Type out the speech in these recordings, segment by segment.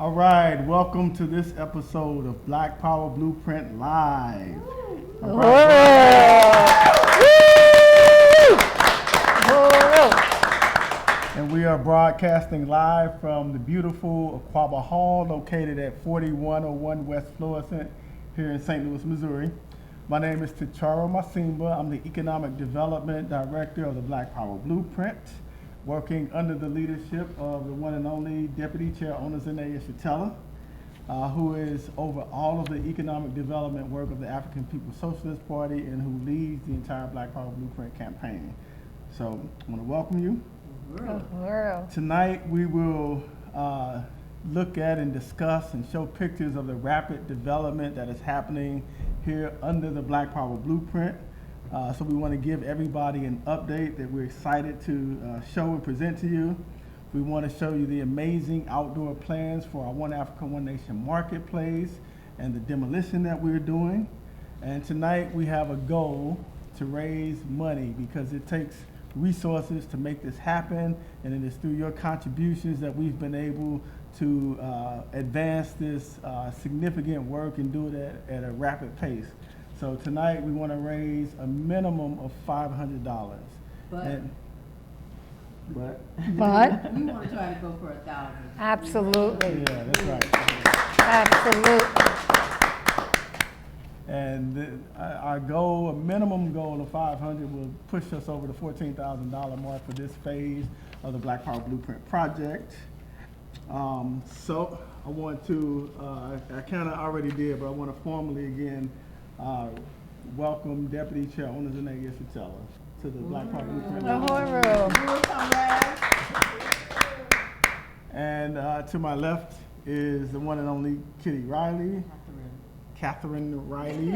All right, welcome to this episode of Black Power Blueprint Live. All right. And we are broadcasting live from the beautiful Aquaba Hall located at 4101 West Florissant here in St. Louis, Missouri. My name is Ticharo Masimba. I'm the Economic Development Director of the Black Power Blueprint, working under the leadership of the one and only Deputy Chair Onazene Yeshitela, who is over all of the economic development work of the African People's Socialist Party and who leads the entire Black Power Blueprint campaign. So I want to welcome you. Tonight we will look at and discuss and show pictures of the rapid development that is happening here under the Black Power Blueprint. So we want to give everybody an update that we're excited to show and present to you. We want to show you the amazing outdoor plans for our One Africa, One Nation marketplace and the demolition that we're doing. And tonight we have a goal to raise money because it takes resources to make this happen, and it is through your contributions that we've been able to advance this significant work and do it at a rapid pace. So tonight we want to raise a minimum of $500. But we want to try to go for 1,000. Absolutely. Yeah, that's right. Absolutely. And our goal, a minimum goal of 500, will push us over the $14,000 mark for this phase of the Black Power Blueprint project. So I want to, I kind of already did, but I want to formally again welcome Deputy Chair Onazene Yeshitela to the Black Power Blueprint. And to my left is the one and only Kitty Riley. Catherine Riley.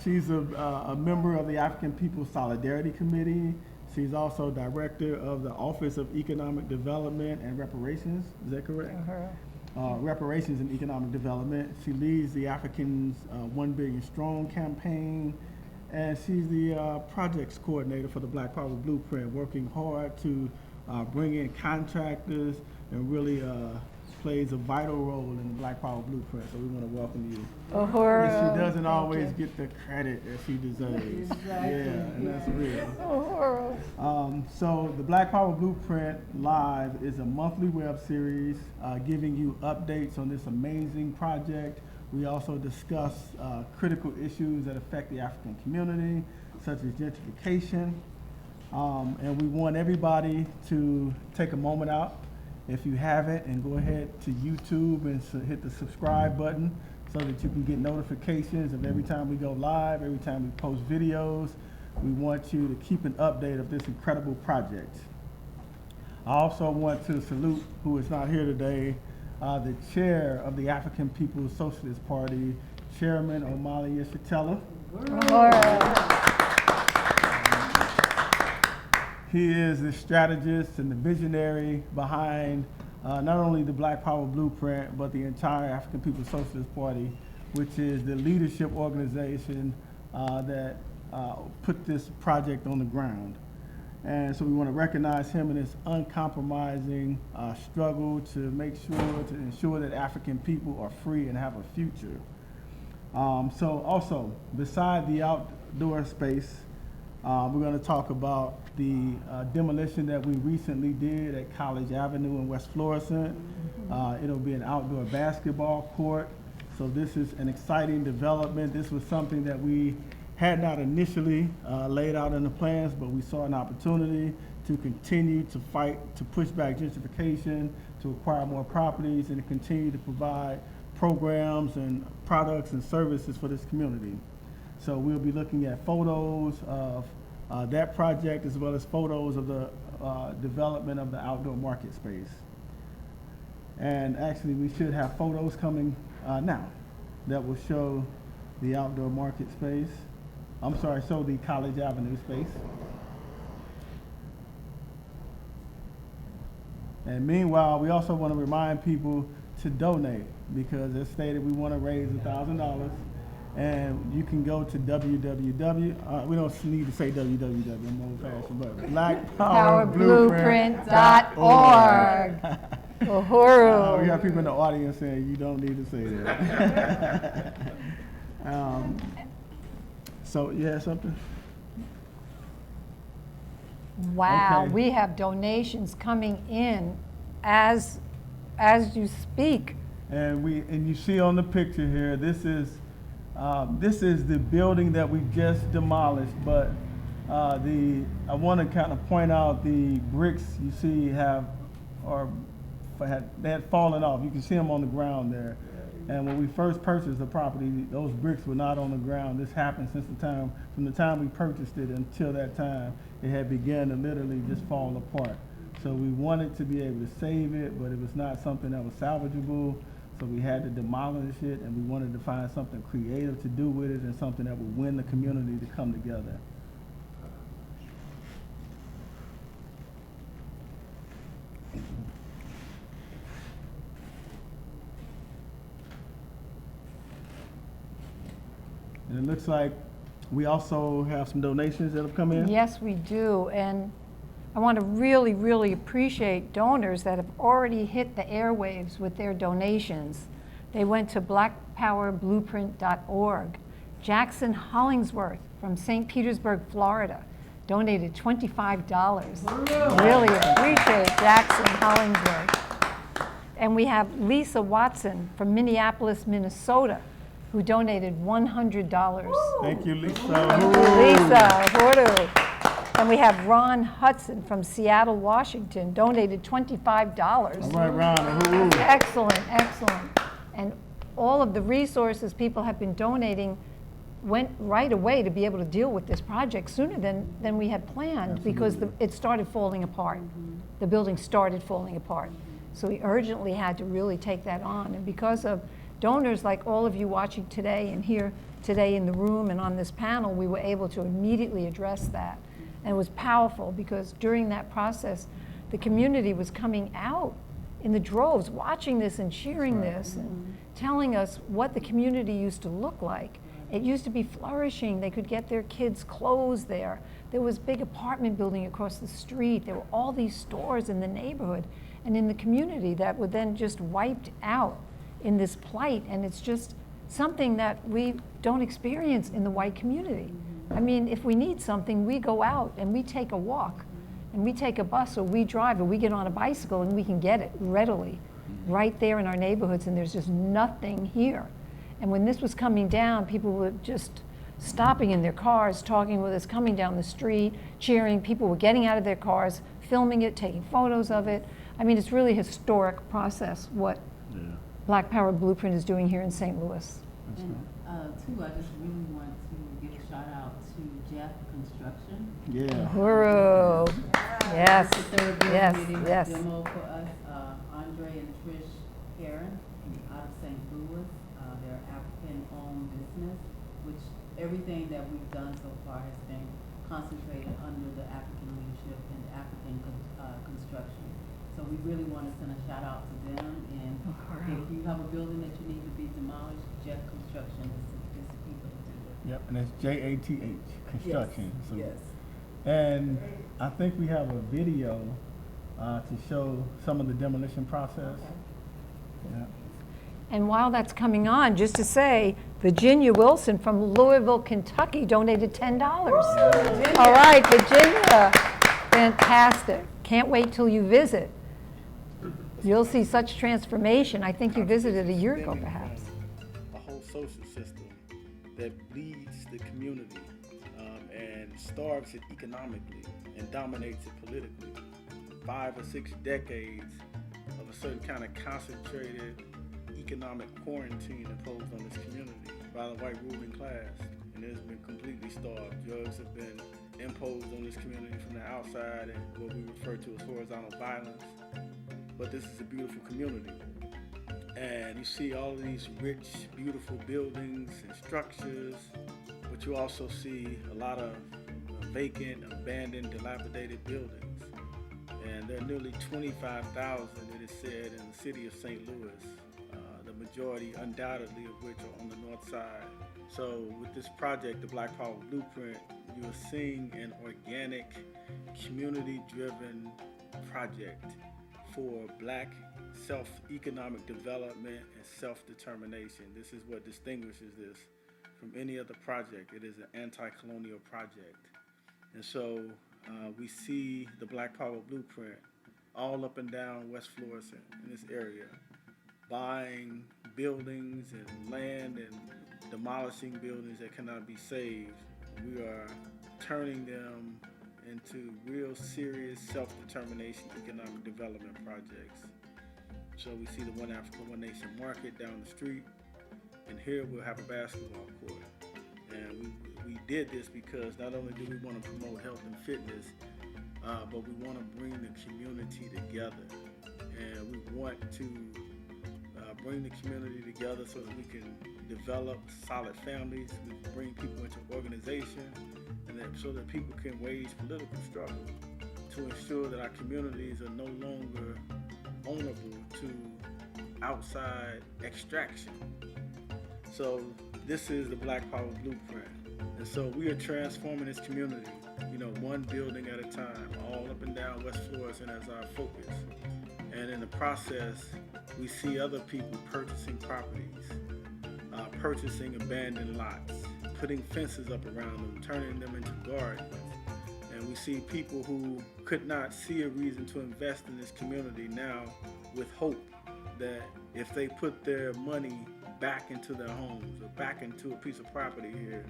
She's a member of the African People's Solidarity Committee. She's also director of the Office of Economic Development and Reparations. Is that correct? Reparations and Economic Development. She leads the Africans 1 Billion Strong campaign, and she's the projects coordinator for the Black Power Blueprint, working hard to bring in contractors and really plays a vital role in the Black Power Blueprint, so we want to welcome you. And she doesn't always get the credit that she deserves. Exactly. Yeah, and that's real. So the Black Power Blueprint Live is a monthly web series giving you updates on this amazing project. We also discuss critical issues that affect the African community, such as gentrification. And we want everybody to take a moment out, if you haven't, and go ahead to YouTube and hit the subscribe button so that you can get notifications of every time we go live, every time we post videos. We want you to keep an update of this incredible project. I also want to salute, who is not here today, the chair of the African People's Socialist Party, Chairman Omali Yeshitela. He is the strategist and the visionary behind not only the Black Power Blueprint, but the entire African People's Socialist Party, which is the leadership organization that put this project on the ground. And so we want to recognize him in his uncompromising struggle to make sure, to ensure that African people are free and have a future. So also, beside the outdoor space, we're going to talk about the demolition that we recently did at College Avenue in West Florissant. It'll be an outdoor basketball court. So this is an exciting development. This was something that we had not initially laid out in the plans, but we saw an opportunity to continue to fight, to push back gentrification, to acquire more properties, and to continue to provide programs and products and services for this community. So we'll be looking at photos of that project, as well as photos of the development of the outdoor market space. And actually, we should have photos coming now that will show the outdoor market space. I'm sorry, show the College Avenue space. And meanwhile, we also want to remind people to donate, because as stated, we want to raise $1,000. And you can go to www, we don't need to say www, I'm old fashioned, but blackpowerblueprint.org. Uhuru. We have people in the audience saying you don't need to say that. So, yeah, something? Wow, Okay. we have donations coming in as you speak. And you see on the picture here, this is the building that we just demolished, but I want to kind of point out the bricks you see they had fallen off. You can see them on the ground there. And when we first purchased the property, those bricks were not on the ground. This happened from the time we purchased it until that time, it had begun to literally just fall apart. So we wanted to be able to save it, but it was not something that was salvageable. So we had to demolish it, and we wanted to find something creative to do with it and something that would win the community to come together. And it looks like we also have some donations that have come in. Yes, we do. And I want to really, really appreciate donors that have already hit the airwaves with their donations. They went to blackpowerblueprint.org. Jackson Hollingsworth from St. Petersburg, Florida, donated $25. Really appreciate Jackson Hollingsworth. And we have Lisa Watson from Minneapolis, Minnesota, who donated $100. Thank you, Lisa. Lisa, Horu. And we have Ron Hudson from Seattle, Washington, donated $25. All right, Ron. Excellent, excellent. And all of the resources people have been donating went right away to be able to deal with this project sooner than we had planned. Absolutely. Because it started falling apart. The building started falling apart. So we urgently had to really take that on. And because of donors like all of you watching today and here today in the room and on this panel, we were able to immediately address that. And it was powerful because during that process, the community was coming out in the droves, watching this and cheering this and telling us what the community used to look like. It used to be flourishing. They could get their kids' clothes there. There was a big apartment building across the street. There were all these stores in the neighborhood and in the community that were then just wiped out in this plight. And it's just something that we don't experience in the white community. I mean, if we need something, we go out and we take a walk and we take a bus or we drive or we get on a bicycle and we can get it readily right there in our neighborhoods, and there's just nothing here. And when this was coming down, people were just stopping in their cars, talking with us, coming down the street, cheering. People were getting out of their cars, filming it, taking photos of it. I mean, it's really a historic process what Black Power Blueprint is doing here in St. Louis. Too, I just really want to give a shout out to Jeff Construction. Yeah. Uhuru. Yes. The third building Yes. meeting Yes. demo for us. Andre and Trish Karen out of St. Louis. They're African-owned business, which everything that we've done so far has been concentrated under the African leadership and African construction. So we really want to send a shout out to them. And if you have a building that you need to be demolished, Jeff Construction is the people to do it. Yep, and it's JATH Construction. Yes. So, Yes. and I think we have a video to show some of the demolition process. Okay. Yeah. And while that's coming on, just to say, Virginia Wilson from Louisville, Kentucky donated $10. All right, Virginia, fantastic. Can't wait till you visit. You'll see such transformation. I think you visited a year ago, perhaps. A whole social system that leads the community and starves it economically and dominates it politically. 5 or 6 decades of a certain kind of concentrated economic quarantine imposed on this community by the white ruling class, and it has been completely starved. Drugs have been imposed on this community from the outside and what we refer to as horizontal violence. But this is a beautiful community, and you see all of these rich, beautiful buildings and structures, but you also see a lot of vacant, abandoned, dilapidated buildings. And there are nearly 25,000, it is said, in the city of St. Louis, the majority undoubtedly of which are on the north side. So with this project, the Black Power Blueprint, you are seeing an organic, community-driven project for Black self-economic development and self-determination. This is what distinguishes this from any other project. It is an anti-colonial project. And so we see the Black Power blueprint all up and down West Florissant in this area, buying buildings and land and demolishing buildings that cannot be saved. We are turning them into real serious self-determination economic development projects. So we see the One Africa, One Nation market down the street, and here we'll have a basketball court. And we did this because not only do we want to promote health and fitness, but we want to bring the community together. And we want to bring the community together so that we can develop solid families. We bring people into organization, and so that people can wage political struggle to ensure that our communities are no longer vulnerable to outside extraction. So this is the Black Power blueprint. And so we are transforming this community, one building at a time, all up and down West Florissant as our focus. And in the process, we see other people purchasing properties, purchasing abandoned lots, putting fences up around them, turning them into gardens. And we see people who could not see a reason to invest in this community now with hope that if they put their money back into their homes or back into a piece of property here,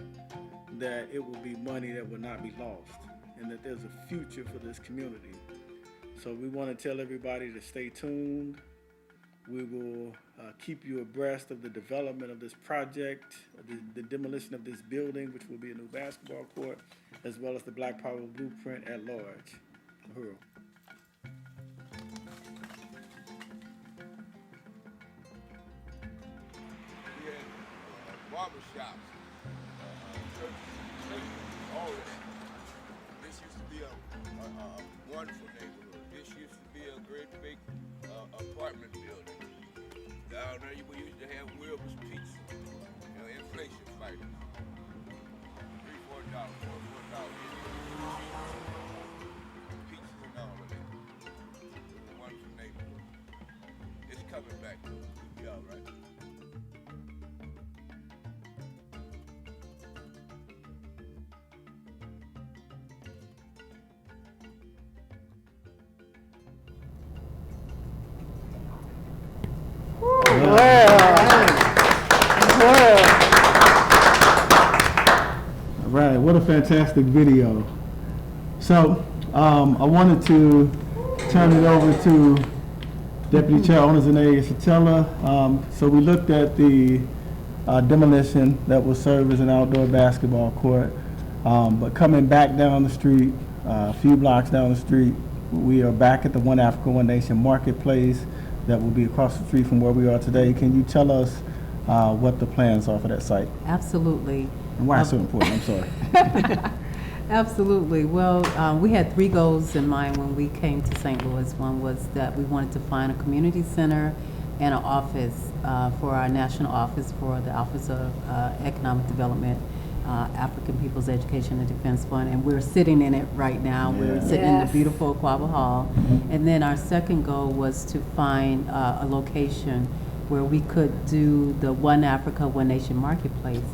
that it will be money that will not be lost and that there's a future for this community. So we want to tell everybody to stay tuned. We will keep you abreast of the development of this project, the demolition of this building, which will be a new basketball court, as well as the Black Power blueprint at large. Uhuru. We had barbershops, churches, all of that. This used to be a wonderful neighborhood. This used to be a great big apartment building. Down there we used to have Wilbur's Pizza, inflation fighters. $3, $4, $4, pizza and all of that. It was a wonderful neighborhood. It's coming back though. We'll be all right. All right, what a fantastic video. So I wanted to turn it over to Deputy Chair Onizane Satella. So we looked at the demolition that will serve as an outdoor basketball court. But coming back down the street, a few blocks down the street, we are back at the One Africa, One Nation marketplace that will be across the street from where we are today. Can you tell us what the plans are for that site? Absolutely. And why it's so important, I'm sorry. Absolutely. Well, we had 3 goals in mind when we came to St. Louis. One was that we wanted to find a community center and an office for our national office for the Office of Economic Development, African People's Education and Defense Fund, and we're sitting in it right now. Yeah. We're sitting in the beautiful Aquaba Hall. And then our second goal was to find a location where we could do the One Africa, One Nation marketplace.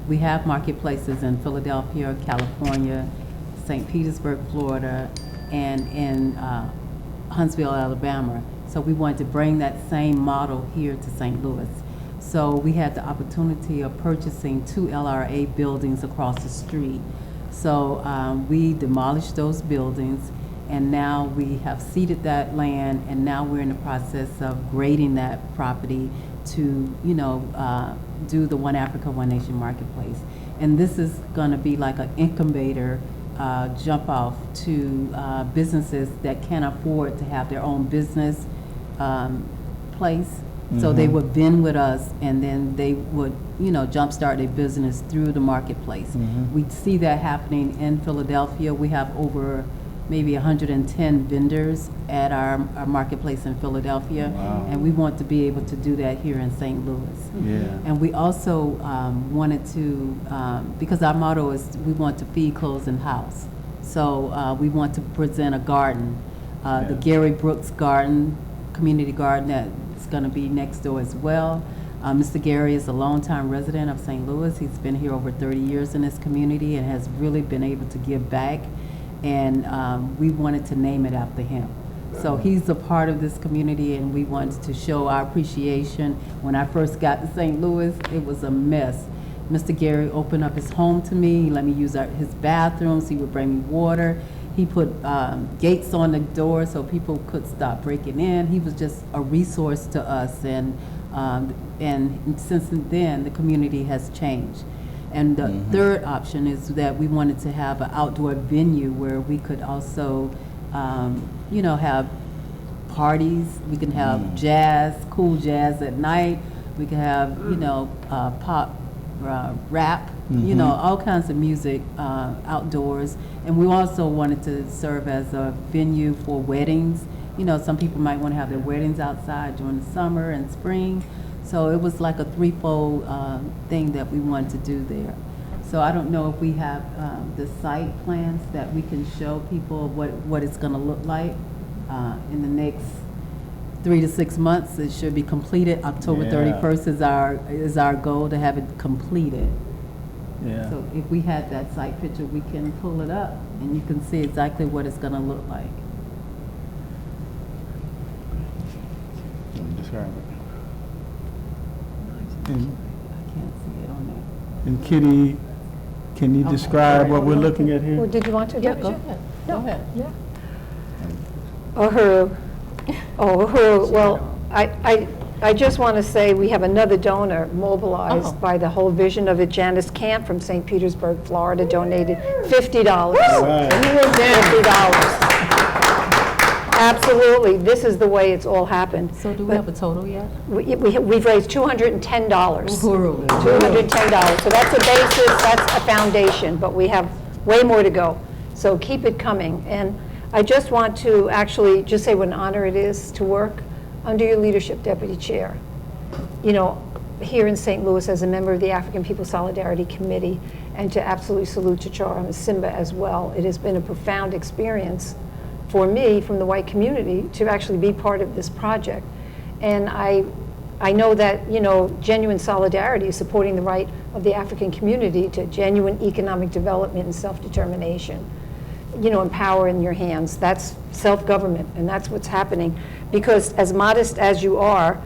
We have marketplaces in Philadelphia, California, St. Petersburg, Florida, and in Huntsville, Alabama. So we wanted to bring that same model here to St. Louis. So we had the opportunity of purchasing 2 LRA buildings across the street. So we demolished those buildings, and now we have seeded that land, and now we're in the process of grading that property to, do the One Africa, One Nation marketplace. And this is gonna be like an incubator jump off to businesses that can't afford to have their own business place. So they would vend with us, and then they would, jumpstart their business through the marketplace. We see that happening in Philadelphia. We have over maybe 110 vendors at our marketplace in Philadelphia. Wow. And we want to be able to do that here in St. Louis. Yeah. And we also wanted to, because our motto is we want to feed, clothe, and house. So we want to present a garden, the Gary Brooks Garden community garden that's going to be next door as well. Mr. Gary is a longtime resident of St. Louis. He's been here over 30 years in this community and has really been able to give back. And we wanted to name it after him. So he's a part of this community, and we wanted to show our appreciation. When I first got to St. Louis, it was a mess. Mr. Gary opened up his home to me. He let me use his bathrooms. He would bring me water. He put gates on the door so people could stop breaking in. He was just a resource to us, and since then, the community has changed. And the third option is that we wanted to have an outdoor venue where we could also, have parties. We can have jazz, cool jazz at night. We can have, pop, rap, all kinds of music outdoors. And we also wanted to serve as a venue for weddings. Some people might want to have their weddings outside during the summer and spring. So it was like a threefold thing that we wanted to do there. So I don't know if we have the site plans that we can show people what it's going to look like in the next 3 to 6 months. It should be completed. October 31st is our goal to have it completed. Yeah. So if we had that site picture, we can pull it up and you can see exactly what it's going to look like. Let me describe it. I can't see it on there. And Kitty, can you describe what we're looking at Well, here? did you want to? Yeah, go ahead. Go ahead. Yeah. Uhuru. Oh, Uhuru. Well, I just want to say we have another donor mobilized by the whole vision of it. Janice Camp from St. Petersburg, Florida, donated $50. Right. $50. Absolutely. This is the way it's all happened. So do we have a total yet? We've raised $210. Uhuru. $210. So that's a basis, that's a foundation, but we have way more to go. So keep it coming. And I just want to actually just say what an honor it is to work under your leadership, Deputy Chair. Here in St. Louis as a member of the African People Solidarity Committee, and to absolutely salute Chichara Masimba as well. It has been a profound experience for me from the white community to actually be part of this project. And I know that, genuine solidarity is supporting the right of the African community to genuine economic development and self-determination. Empower in your hands. That's self-government, and that's what's happening. Because as modest as you are,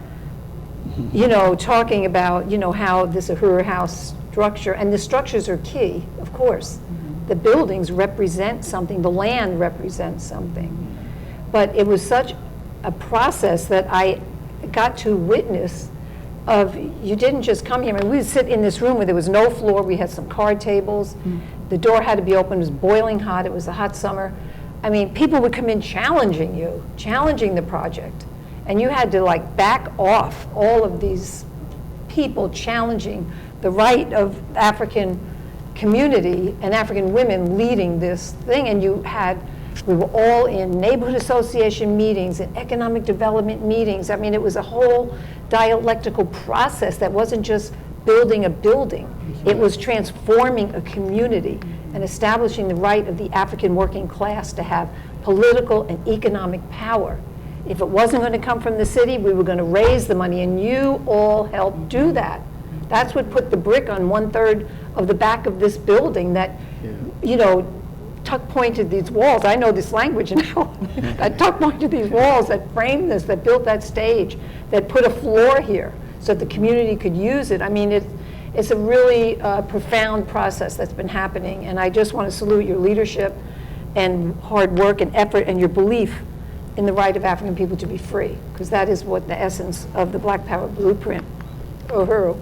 talking about, how this Uhuru House structure, and the structures are key, of course. The buildings represent something, the land represents something. But it was such a process that I got to witness of, you didn't just come here. I mean, we would sit in this room where there was no floor, we had some card tables, the door had to be open, it was boiling hot, it was a hot summer. I mean, people would come in challenging you, challenging the project. And you had to back off all of these people challenging the right of African community and African women leading this thing. And we were all in neighborhood association meetings and economic development meetings. I mean, it was a whole dialectical process that wasn't just building a building. It was transforming a community and establishing the right of the African working class to have political and economic power. If it wasn't going to come from the city, we were going to raise the money, and you all helped do that. That's what put the brick on 1/3 of the back of this building that, tuck pointed these walls. I know this language now. That tuck pointed these walls, that framed this, that built that stage, that put a floor here so that the community could use it. I mean, it's a really profound process that's been happening, and I just want to salute your leadership and hard work and effort and your belief in the right of African people to be free, because that is what the essence of the Black Power blueprint. Uhuru.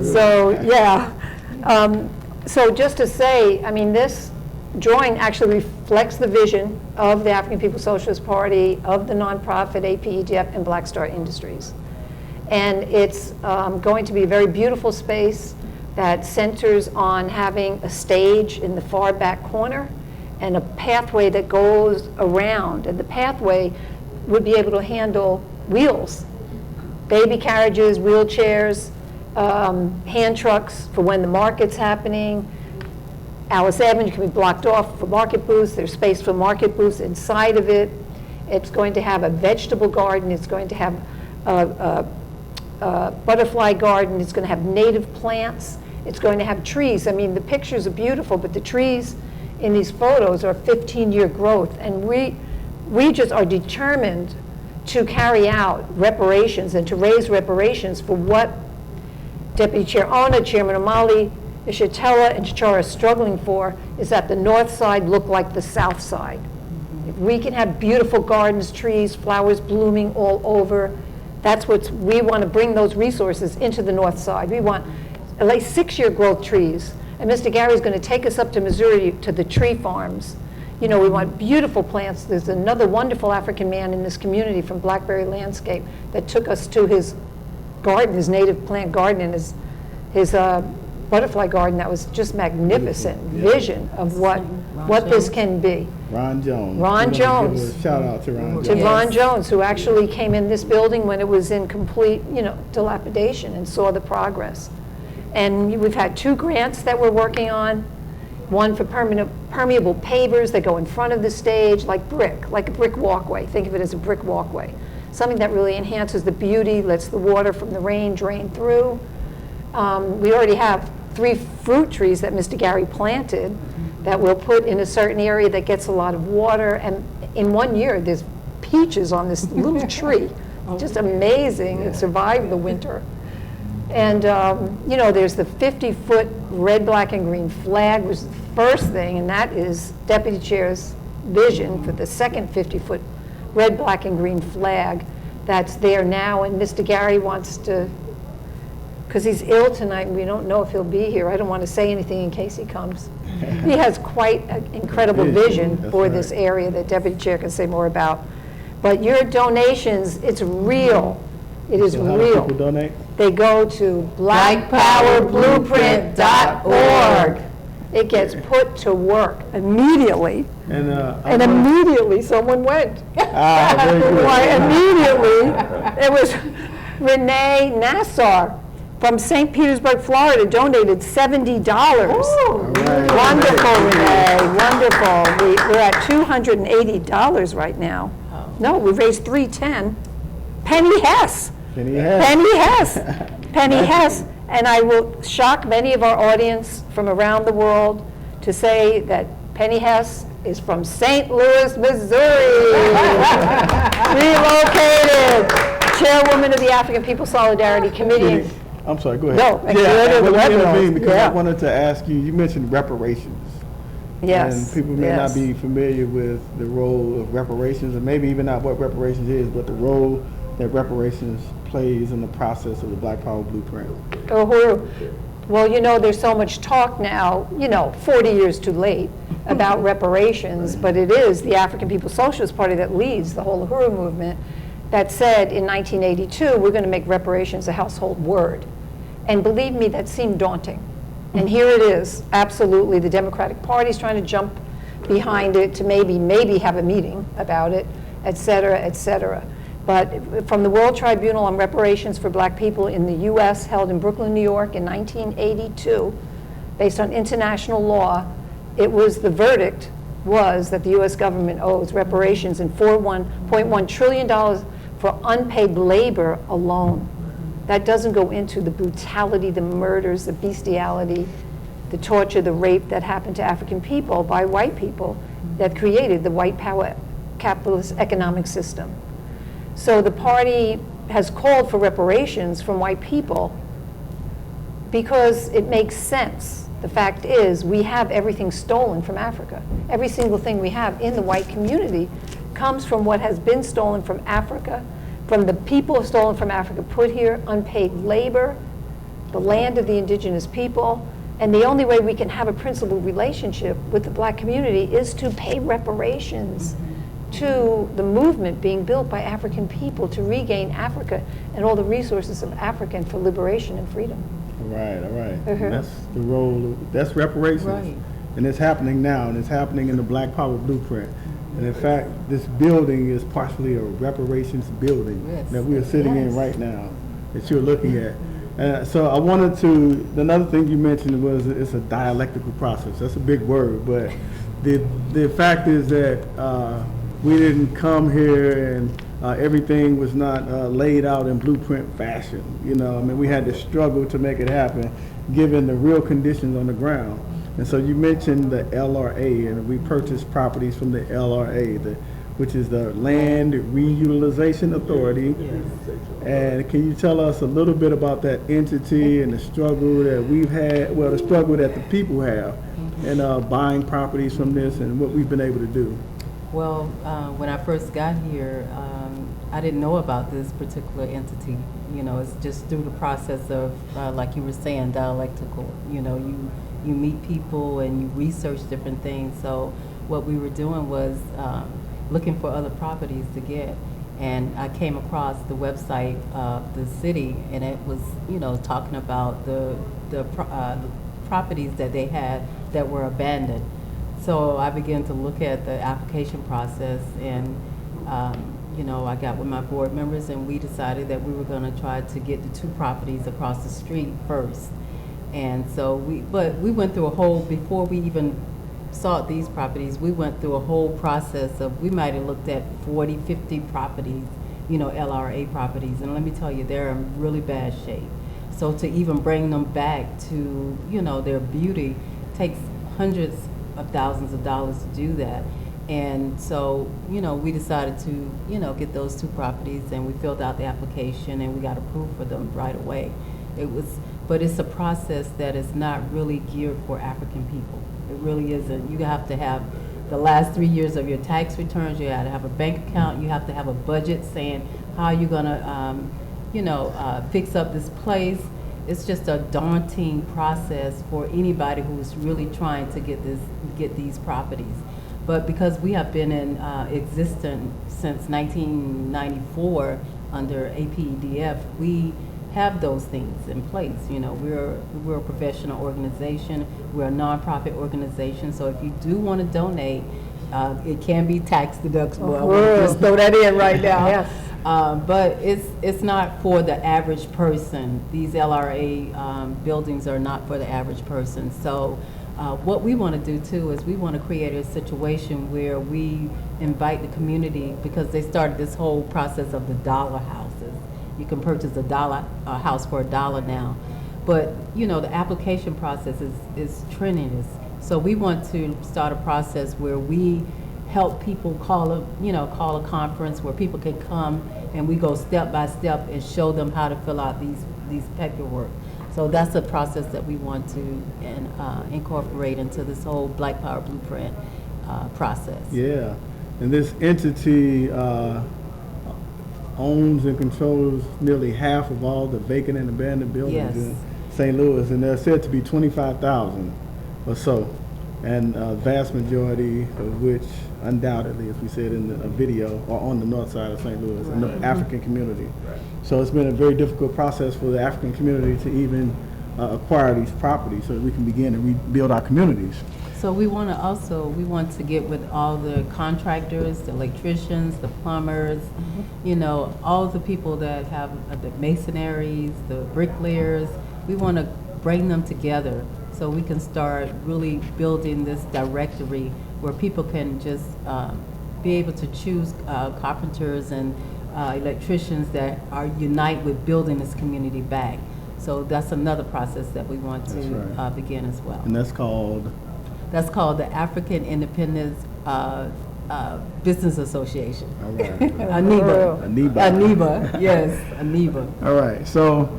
So, yeah. So just to say, I mean, this drawing actually reflects the vision of the African People's Socialist Party, of the nonprofit APEDF, and Black Star Industries. And it's going to be a very beautiful space that centers on having a stage in the far back corner and a pathway that goes around. And the pathway would be able to handle wheels, baby carriages, wheelchairs, hand trucks for when the market's happening. Alice Avenue can be blocked off for market booths. There's space for market booths inside of it. It's going to have a vegetable garden. It's going to have a butterfly garden. It's going to have native plants. It's going to have trees. I mean, the pictures are beautiful, but the trees in these photos are 15-year growth. And we just are determined to carry out reparations and to raise reparations for what Deputy Chair Ona, Chairman O'Malley, Ishatella, and Chachara are struggling for, is that the north side look like the south side. If we can have beautiful gardens, trees, flowers blooming all over, that's what we want to bring those resources into the north side. We want at least 6-year growth trees. And Mr. Gary's going to take us up to Missouri to the tree farms. You know, we want beautiful plants. There's another wonderful African man in this community from Blackberry Landscape that took us to his garden, his native plant garden, and his butterfly garden that was just magnificent vision of what this can be. Ron Jones. Ron Jones. Give a shout out to Ron Jones. To Ron Jones, who actually came in this building when it was in complete, dilapidation and saw the progress. And we've had 2 grants that we're working on. One for permeable pavers that go in front of the stage, like a brick walkway. Think of it as a brick walkway. Something that really enhances the beauty, lets the water from the rain drain through. We already have 3 fruit trees that Mr. Gary planted that we'll put in a certain area that gets a lot of water. And in 1 year, there's peaches on this little tree. Just amazing. It survived the winter. And, there's the 50-foot red, black, and green flag, which is the first thing, and that is Deputy Chair's vision for the second 50-foot red, black, and green flag that's there now. And Mr. Gary wants to, because he's ill tonight, and we don't know if he'll be here. I don't want to say anything in case he comes. He has quite an incredible vision for this area that Deputy Chair can say more about. But your donations, it's real. It is So how do real. people donate? They go to blackpowerblueprint.org. It gets put to work immediately. And Immediately someone went. very good. Why, immediately, it was Renee Nassar from St. Petersburg, Florida, donated $70. right. Wonderful, Renee, wonderful. We're at $280 right now. No, we've raised $310. Penny Hess. Penny Hess. Penny Hess. Penny Hess. And I will shock many of our audience from around the world to say that Penny Hess is from St. Louis, Missouri. Relocated. Chairwoman of the African People Solidarity Committee. I'm sorry, go ahead. No, and yeah, good I at the wanted to webinars, intervene because yeah. I wanted to ask you, you mentioned reparations. Yes. And people may not be familiar with the role of reparations, and maybe even not what reparations is, but the role that reparations plays in the process of the Black Power Blueprint. Uhuru. Well, there's so much talk now, 40 years too late, about reparations, but it is the African People's Socialist Party that leads the whole Uhuru movement that said in 1982, we're going to make reparations a household word. And believe me, that seemed daunting. And here it is, absolutely, the Democratic Party's trying to jump behind it to maybe have a meeting about it, et cetera, et cetera. But from the World Tribunal on Reparations for Black People in the US, held in Brooklyn, New York in 1982, based on international law, the verdict was that the US government owes reparations in $4.1 trillion for unpaid labor alone. That doesn't go into the brutality, the murders, the bestiality, the torture, the rape that happened to African people by white people that created the white power capitalist economic system. So the party has called for reparations from white people because it makes sense. The fact is, we have everything stolen from Africa. Every single thing we have in the white community comes from what has been stolen from Africa, from the people stolen from Africa, put here, unpaid labor, the land of the indigenous people. And the only way we can have a principled relationship with the black community is to pay reparations to the movement being built by African people to regain Africa and all the resources of Africa for liberation and freedom. All right. Mhm. That's the role, that's reparations. Right. And it's happening now, and it's happening in the Black Power Blueprint. And in fact, this building is partially a reparations building that we are sitting in right now, that you're looking at. So I wanted to, another thing you mentioned was it's a dialectical process. That's a big word, but the fact is that we didn't come here and everything was not laid out in blueprint fashion. You know, I mean, we had to struggle to make it happen, given the real conditions on the ground. And so you mentioned the LRA, and we purchased properties from the LRA, which is the Land Reutilization Authority. And can you tell us a little bit about that entity and the struggle that we've had, well, the struggle that the people have in buying properties from this and what we've been able to do? Well, when I first got here, I didn't know about this particular entity. You know, it's just through the process of, like you were saying, dialectical. You know, you meet people and you research different things. So what we were doing was looking for other properties to get. And I came across the website of the city, and it was, you know, talking about the properties that they had that were abandoned. So I began to look at the application process, and you know, I got with my board members, and we decided that we were going to try to get the 2 properties across the street first. And so we went through a whole, before we even sought these properties, we went through a whole process of, we might have looked at 40, 50 properties, you know, LRA properties, and let me tell you, they're in really bad shape. So to even bring them back to, you know, their beauty takes hundreds of thousands of dollars to do that. And so, you know, we decided to, you know, get those 2 properties, and we filled out the application and we got approved for them right away. But it's a process that is not really geared for African people. It really isn't. You have to have the last 3 years of your tax returns. You have to have a bank account. You have to have a budget saying how you're gonna, you know, fix up this place. It's just a daunting process for anybody who's really trying to get these properties. But because we have been in existence since 1994 under APEDF, we have those things in place. You know, we're a professional organization. We're a nonprofit organization. So if you do want to donate, it can be tax deductible. I want to just throw that in right now. Yes. But it's not for the average person. These LRA buildings are not for the average person. So what we want to do too is we want to create a situation where we invite the community, because they started this whole process of the dollar houses. You can purchase a house for $1 now. But, you know, the application process is tremendous. So we want to start a process where we help people call a conference where people can come, and we go step by step and show them how to fill out these paperwork. So that's a process that we want to incorporate into this whole Black Power Blueprint process. Yeah, and this entity owns and controls nearly half of all the vacant and abandoned buildings in St. Louis, and they're said to be 25,000 or so, and a vast majority of which, undoubtedly, as we said in the video, are on the north side of St. Louis, in the African community. So it's been a very difficult process for the African community to even acquire these properties so that we can begin to rebuild our communities. So we want to get with all the contractors, the electricians, the plumbers, you know, all the people that have the masonaries, the bricklayers. We want to bring them together so we can start really building this directory where people can just be able to choose carpenters and electricians that are unite with building this community back. So that's another process that we want to begin as well. And that's called? That's called the African Independence Business Association. All right. ANIBA, yes, ANIBA. All right, so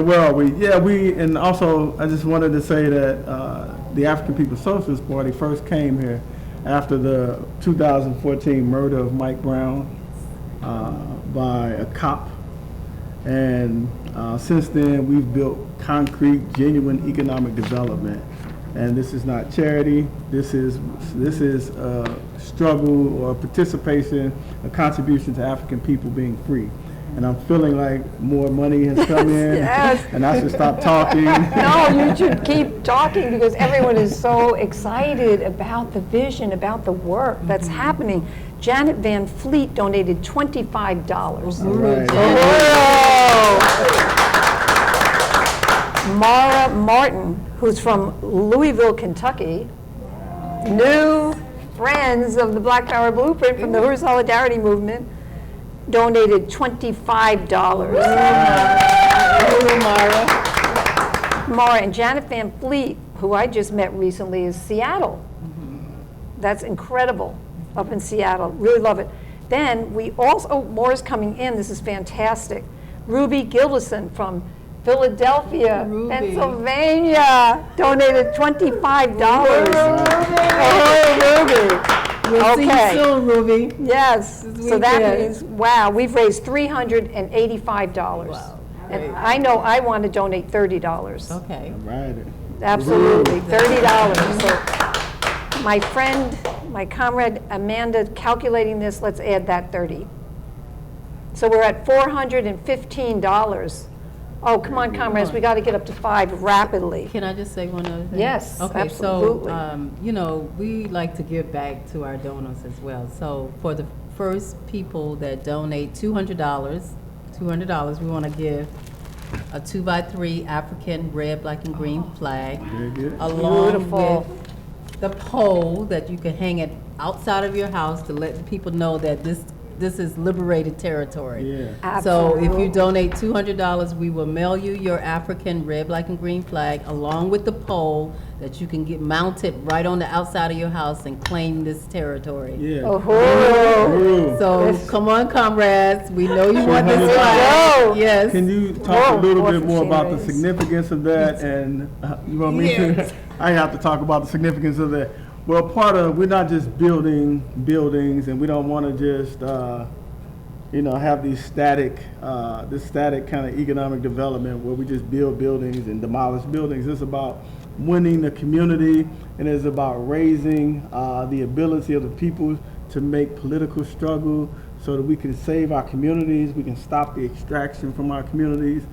where are we? Yeah, and also I just wanted to say that the African People's Socialist Party first came here after the 2014 murder of Mike Brown by a cop, and since then we've built concrete, genuine economic development. And this is not charity. This is a struggle or participation, a contribution to African people being free. And I'm feeling like more money has come in, and I should stop talking. No, you should keep talking, because everyone is so excited about the vision, about the work that's happening. Janet Van Fleet donated $25. All right. Mara Martin, who's from Louisville, Kentucky, new friends of the Black Power Blueprint from the Hoover Solidarity Movement donated $25. Mara and Janet Van Fleet, who I just met recently, is Seattle. That's incredible, up in Seattle. Really love it. Then we also, oh, more is coming in. This is fantastic. Ruby Gilderson from Philadelphia, Ruby. Pennsylvania, donated $25. Oh, Ruby. We'll see you soon, Ruby. Yes, This so that weekend. means, wow, we've raised $385. Wow. And I know I want to donate $30. Okay. Right. Absolutely, $30. So my friend, my comrade Amanda, calculating this, let's add that 30. So we're at $415. Oh, come on, comrades, we got to get up to 5 rapidly. Can I just say one other thing? Yes, Okay, absolutely. so, you know, we like to give back to our donors as well. So for the first people that donate $200, we want to give a 2x3 African red, black, and green flag, Very good. along Beautiful. with the pole that you can hang it outside of your house to let the people know that this is liberated territory. Yeah. So if Absolutely. you donate $200, we will mail you your African red, black, and green flag along with the pole that you can get mounted right on the outside of your house and claim this territory. Yeah. Oh, So This- come on, comrades, we know you want this $200. flag. Go. Yes. Can you talk a Whoa, little bit orphan more about the raised. significance of that? And you want me to? Yes. I have to talk about the significance of that. Well, part of, we're not just building buildings, and we don't want to just, have this static kind of economic development where we just build buildings and demolish buildings. It's about winning the community, and it's about raising the ability of the people to make political struggle so that we can save our communities, we can stop the extraction from our communities,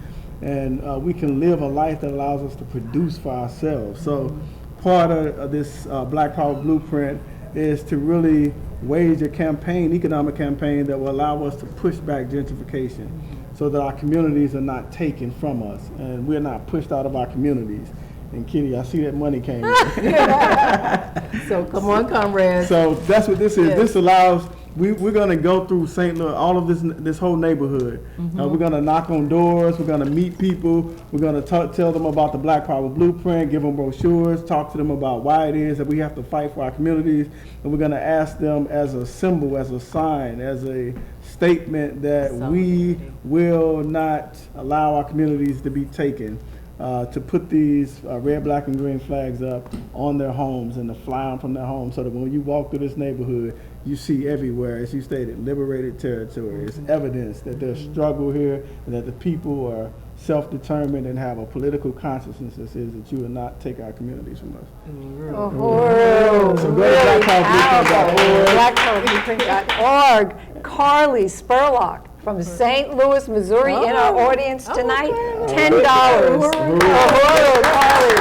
and we can live a life that allows us to produce for ourselves. So part of this Black Power Blueprint is to really wage a campaign, economic campaign, that will allow us to push back gentrification so that our communities are not taken from us and we're not pushed out of our communities. And Kitty, I see that money came in. So come on, comrades. So that's what this is. Yes. This allows, we're going to go through St. Louis, all of this whole neighborhood. We're going to knock on doors. We're going to meet people. We're going to tell them about the Black Power Blueprint, give them brochures, talk to them about why it is that we have to fight for our communities. And we're going to ask them as a symbol, as a sign, as a statement that we Solidarity. will not allow our communities to be taken. To put these red, black, and green flags up on their homes and to fly them from their homes, so that when you walk through this neighborhood, you see everywhere, as you stated, liberated territory. It's evidence that there's struggle here and that the people are self-determined and have a political consciousness that says that you will not take our communities from us. oh, So go to really blackpowerblueprint.org. blackpowerblueprint.org. Carly Spurlock from St. Louis, Missouri, in our audience tonight, $10. Oh, Carly.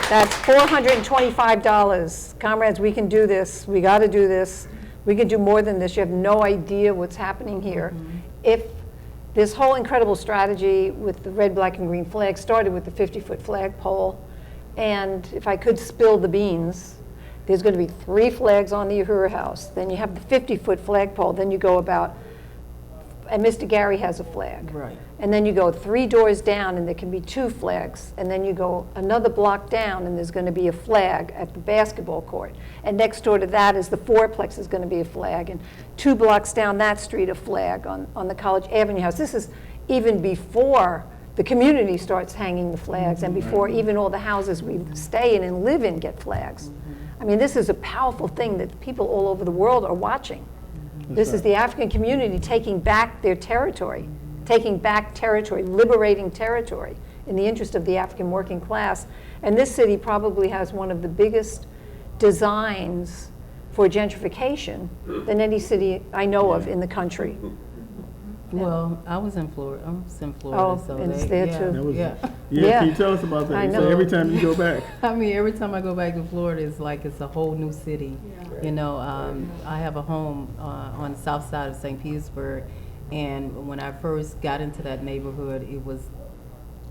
That's $425. Comrades, we can do this. We got to do this. We can do more than this. You have no idea what's happening here. If this whole incredible strategy with the red, black, and green flag started with the 50-foot flagpole, and if I could spill the beans, there's going to be 3 flags on the Uhura House. Then you have the 50-foot flagpole. Then you go about, and Mr. Gary has a flag. Right. And then you go 3 doors down and there can be 2 flags. And then you go another block down and there's going to be a flag at the basketball court. And next door to that is the fourplex is going to be a flag. And 2 blocks down that street, a flag on the College Avenue house. This is even before the community starts hanging the flags and before even all the houses we stay in and live in get flags. I mean, this is a powerful thing that people all over the world are watching. This is the African community taking back their territory, liberating territory in the interest of the African working class. And this city probably has one of the biggest designs for gentrification than any city I know of in the country. Well, I was in Florida. Oh, so and it's they- there too. That was, Yeah. Yeah. Can you tell us about that? I You know. say every time you go back. I mean, every time I go back to Florida, it's like it's a whole new city. You know, I have a home on the south side of St. Petersburg, and when I first got into that neighborhood, it was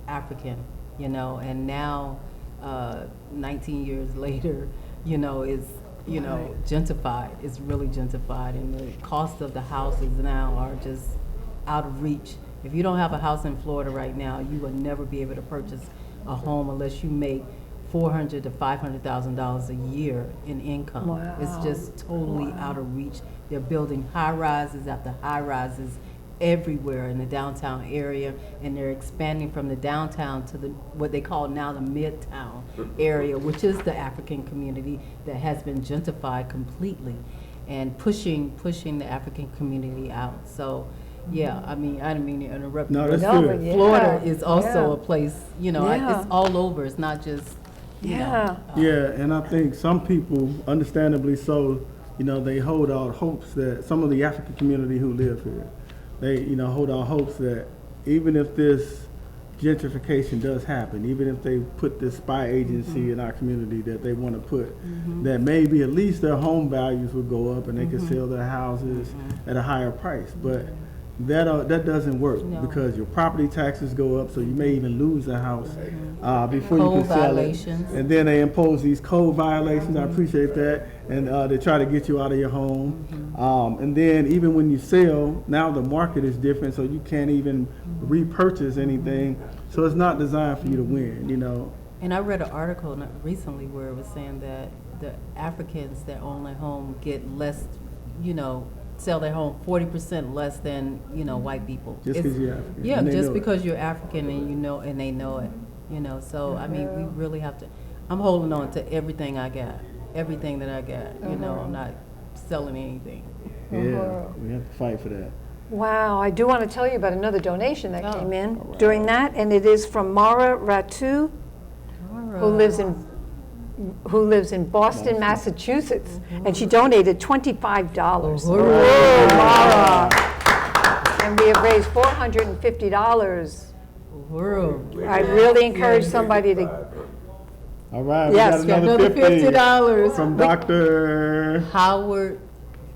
African, you know, and now, 19 years later, you know, it's you know, gentrified. It's really gentrified, and the cost of the houses now are just out of reach. If you don't have a house in Florida right now, you will never be able to purchase a home unless you make $400,000 to $500,000 a year in income. Wow. It's just totally out of reach. They're building high rises after high rises everywhere in the downtown area, and they're expanding from the downtown to the what they call now the midtown area, which is the African community that has been gentrified completely, and pushing the African community out. So yeah, I mean, I didn't mean to interrupt No, you, that's but No, good. but yeah, Florida is also yeah. a place, you know, Yeah. it's all over. It's not just, you Yeah. know. Yeah, and I think some people, understandably so, you know, they hold out hopes that some of the African community who live here, they, you know, hold out hopes that even if this gentrification does happen, even if they put this spy agency in our community that they want to put, that maybe at least their home values will go up and they can sell their houses at a higher price. But that doesn't work No. because your property taxes go up, so you may even lose a house before you Code can sell violations. it. And then they impose these code violations. I appreciate that, and they try to get you out of your home. And then even when you sell, now the market is different, so you can't even repurchase anything. So it's not designed for you to win, you know. And I read an article recently where it was saying that the Africans that own their home get less, you know, sell their home 40% less than, you know, white people. Just 'cause you're African, Yeah, and they just know it. because you're African and you know, and they know it, you know. So I mean, we really have to. I'm holding on to everything I got, everything that I got. You know, I'm not selling anything. Yeah, we have to fight for that. Wow, I do want to tell you about another donation that Oh. came in during that, and it is from Mara Ratu, who lives in Boston, Massachusetts, and she donated $25. Hooray. Whoa, Mara! And we have raised $450. World. I really encourage somebody to, All right, Yes, we got another $50 from Dr. Howard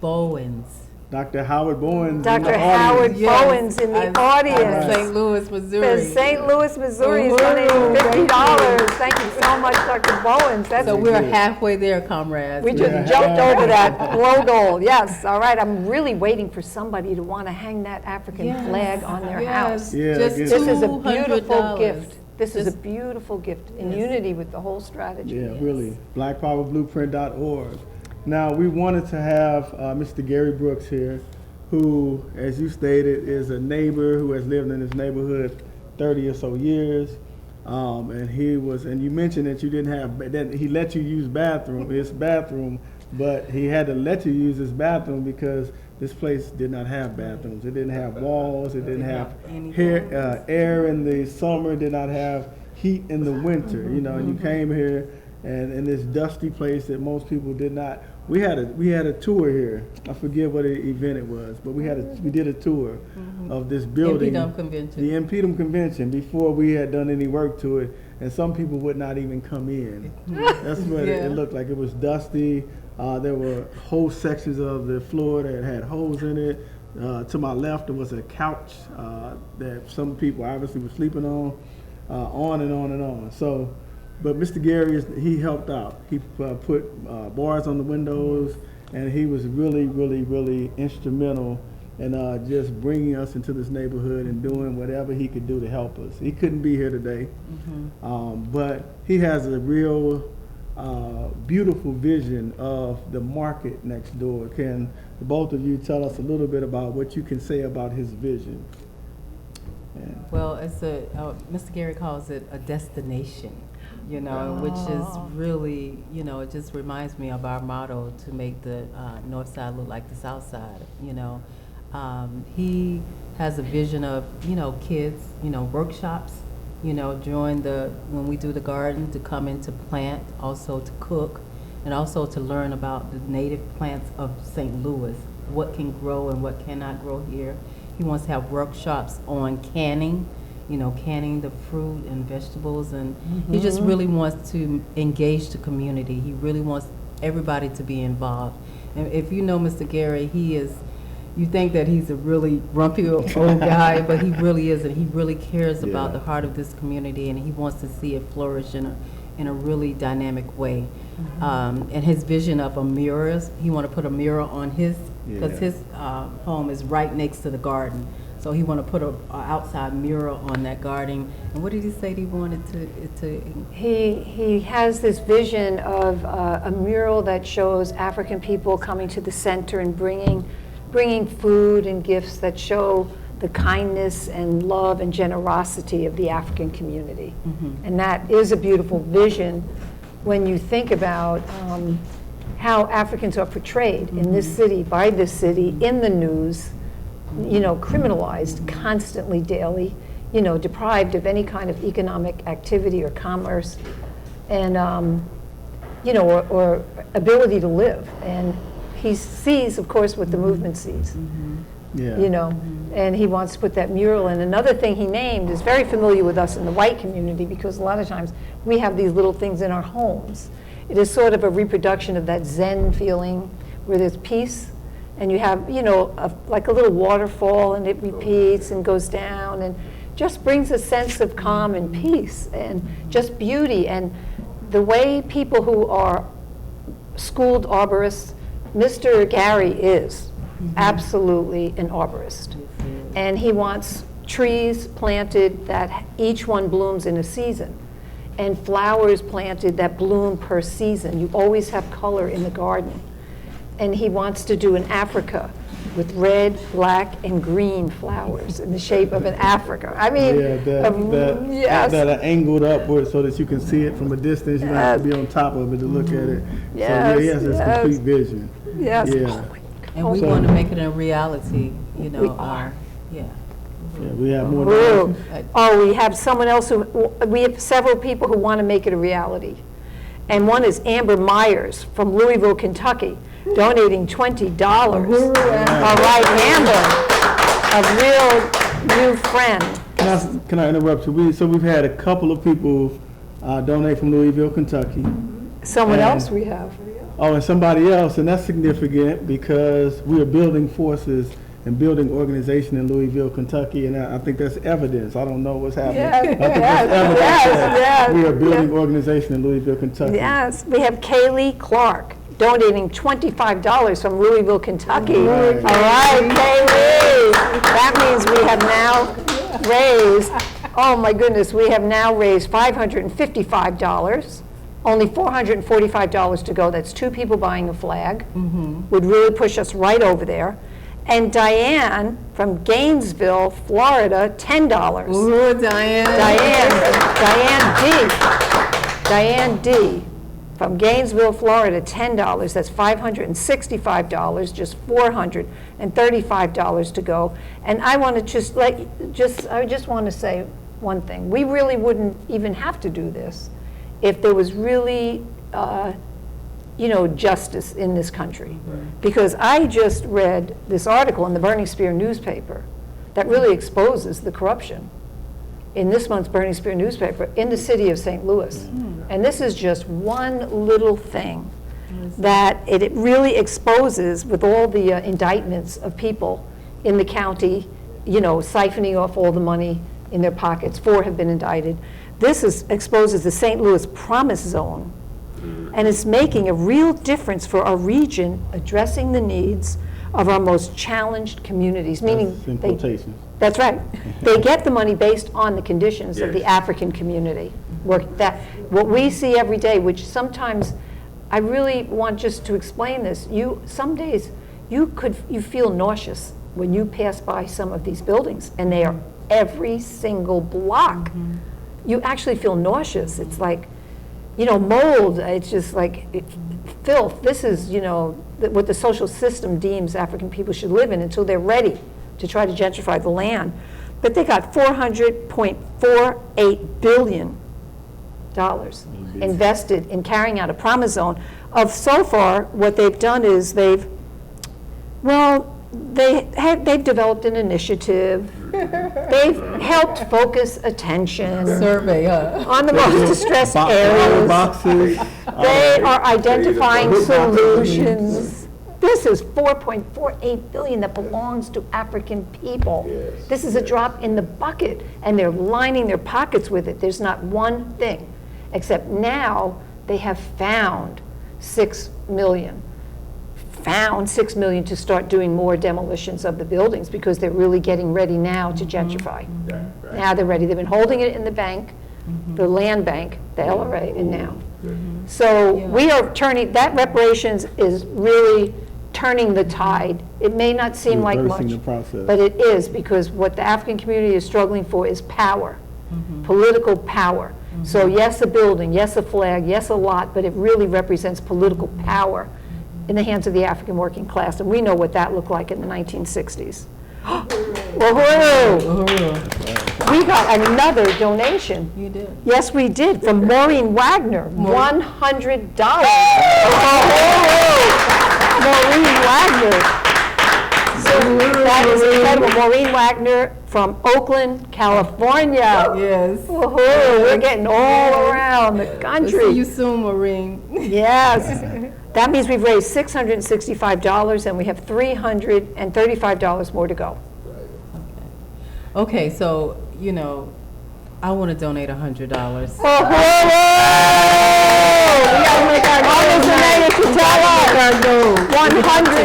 Bowens. Dr. Howard Bowens. in Dr. the Howard audience. Yes, Bowens in the I'm audience. St. Louis, Missouri. Says St. Louis, Missouri is Woohoo, donating thank $50. Thank you so much, Dr. Bowens. That's So we're halfway there, comrades. We just Yeah. jumped over that low goal. Yes, all right. I'm really waiting for somebody to want to hang that African Yes, flag on their yes. house. Yeah, Just get- This is a beautiful $200. gift. This is a Just- beautiful gift in Yes. unity with the whole strategy. Yeah, really. BlackPowerBlueprint.org. Now, we wanted to have Mr. Gary Brooks here, who, as you stated, is a neighbor who has lived in this neighborhood 30 or so years. And you mentioned that you didn't have, that he let you use his bathroom, but he had to let you use his bathroom because this place did not have bathrooms. It didn't have walls, it didn't have air in the summer, it did not have heat in the winter, you know, and you came here and in this dusty place that most people did not. We had a tour here. I forget what event it was, but we did a tour of this building. NPDUM convention. The NPDUM convention before we had done any work to it, and some people would not even come in. That's what Yeah. it looked like. It was dusty. There were whole sections of the floor that had holes in it. To my left, there was a couch that some people obviously were sleeping on and on and on. So, but Mr. Gary, he helped out. He put bars on the windows, and he was really, really, really instrumental in just bringing us into this neighborhood and doing whatever he could do to help us. He couldn't be here today, but he has a real beautiful vision of the market next door. Can the both of you tell us a little bit about what you can say about his vision? And Well, it's Mr. Gary calls it a destination, you know, which is really, you know, it just reminds me of our motto to make the north side look like the south side, you know. He has a vision of, you know, kids, you know, workshops, you know, when we do the garden, to come in to plant, also to cook, and also to learn about the native plants of St. Louis, what can grow and what cannot grow here. He wants to have workshops on canning, you know, canning the fruit and vegetables, and he just really wants to engage the community. He really wants everybody to be involved. And if you know Mr. Gary, you think that he's a really grumpy old guy, but he really isn't. He really cares about the heart of this community, and he wants to see it flourish in in a really dynamic way. And his vision of a mural, he want to put a mural on his, because Yeah. his home is right next to the garden. So he want to put a outside mural on that garden. And what did he say he wanted to He has this vision of a mural that shows African people coming to the center and bringing food and gifts that show the kindness and love and generosity of the African community. And that is a beautiful vision when you think about how Africans are portrayed in this city, by this city, in the news, criminalized constantly, daily, deprived of any kind of economic activity or commerce, and, or ability to live. And he sees, of course, what the movement sees, Yeah. and he wants to put that mural in. Another thing he named is very familiar with us in the white community, because a lot of times we have these little things in our homes. It is sort of a reproduction of that Zen feeling where there's peace, and you have, like a little waterfall, and it repeats and goes down, and just brings a sense of calm and peace and just beauty. And the way people who are schooled arborists, Mr. Gary is absolutely an arborist. And he wants trees planted that each one blooms in a season, and flowers planted that bloom per season. You always have color in the garden. And he wants to do an Africa with red, black, and green flowers in the shape of an Africa. I mean, yes. that are angled upward so that you can see it from a distance. You don't have to be on top of it to look at it. Yes, So he has this complete vision. Yes. Yeah. Oh my And we So- want to make it a reality, We are. yeah. Yeah, we have more Ooh. than Oh, we have someone else we have several people who want to make it a reality. And one is Amber Myers from Louisville, Kentucky, donating $20. All right, Amber, a real new friend. Can I interrupt you? We've had a couple of people donate from Louisville, Kentucky. Someone And- else we have. Oh, and somebody else, and that's significant because we are building forces and building organization in Louisville, Kentucky, and I think that's evidence. I don't know what's happening. Yes, I think that's yes, evidence that yes, we are building yes. organization in Louisville, Kentucky. Yes, we have Kaylee Clark donating $25 from Louisville, Kentucky. Right. All right, Kaylee. That means we have now raised, oh my goodness, we have now raised $555. Only $445 to go. That's 2 people buying a flag. Would really push us right over there. And Diane from Gainesville, Florida, $10. Ooh, Diane. Diane D. From Gainesville, Florida, $10. That's $565, just $435 to go. And I want to I just want to say one thing. We really wouldn't even have to do this if there was really, justice in this country. Because I just read this article in the Burning Spear newspaper that really exposes the corruption in this month's Burning Spear newspaper in the city of St. Louis. And this is just one little thing that it really exposes, with all the indictments of people in the county, siphoning off all the money in their pockets. 4 have been indicted. This exposes the St. Louis Promise Zone, and it's making a real difference for our region, addressing the needs of our most challenged communities, meaning That's in quotations. that's right. They get the money based on the conditions of the African community. What we see every day, which sometimes, I really want just to explain this, some days you feel nauseous when you pass by some of these buildings, and they are every single block. You actually feel nauseous. It's like, mold. It's just like filth. This is, what the social system deems African people should live in until they're ready to try to gentrify the land. But they got $400.48 billion invested in carrying out a promise zone. Of so far, what they've done is they've developed an initiative. They've helped focus attention Survey, on the most distressed areas. Boxes. They are identifying solutions. This is $4.48 billion that belongs to African people. This is a drop in the bucket, and they're lining their pockets with it. There's not one thing. except now they have found 6 million. Found 6 million to start doing more demolitions of the buildings because they're really getting ready now to gentrify. Now they're ready. They've been holding it in the bank, the land bank, the LRA, and now. So we are turning, that reparations is really turning the tide. It may not seem like much, Reversing the process. but it is, because what the African community is struggling for is power, political power. So yes, a building, yes, a flag, yes, a lot, but it really represents political power in the hands of the African working class, and we know what that looked like in the 1960s. Woohoo! We got another donation. You did. Yes, we did, from Maureen Wagner, $100. Maureen Wagner. So that is incredible. Maureen Wagner from Oakland, California. Yes. Woohoo, we're getting all around the country. We'll see you soon, Maureen. Yes. That means we've raised $665 and we have $335 more to go. Okay, so, you know, I want to donate $100. We gotta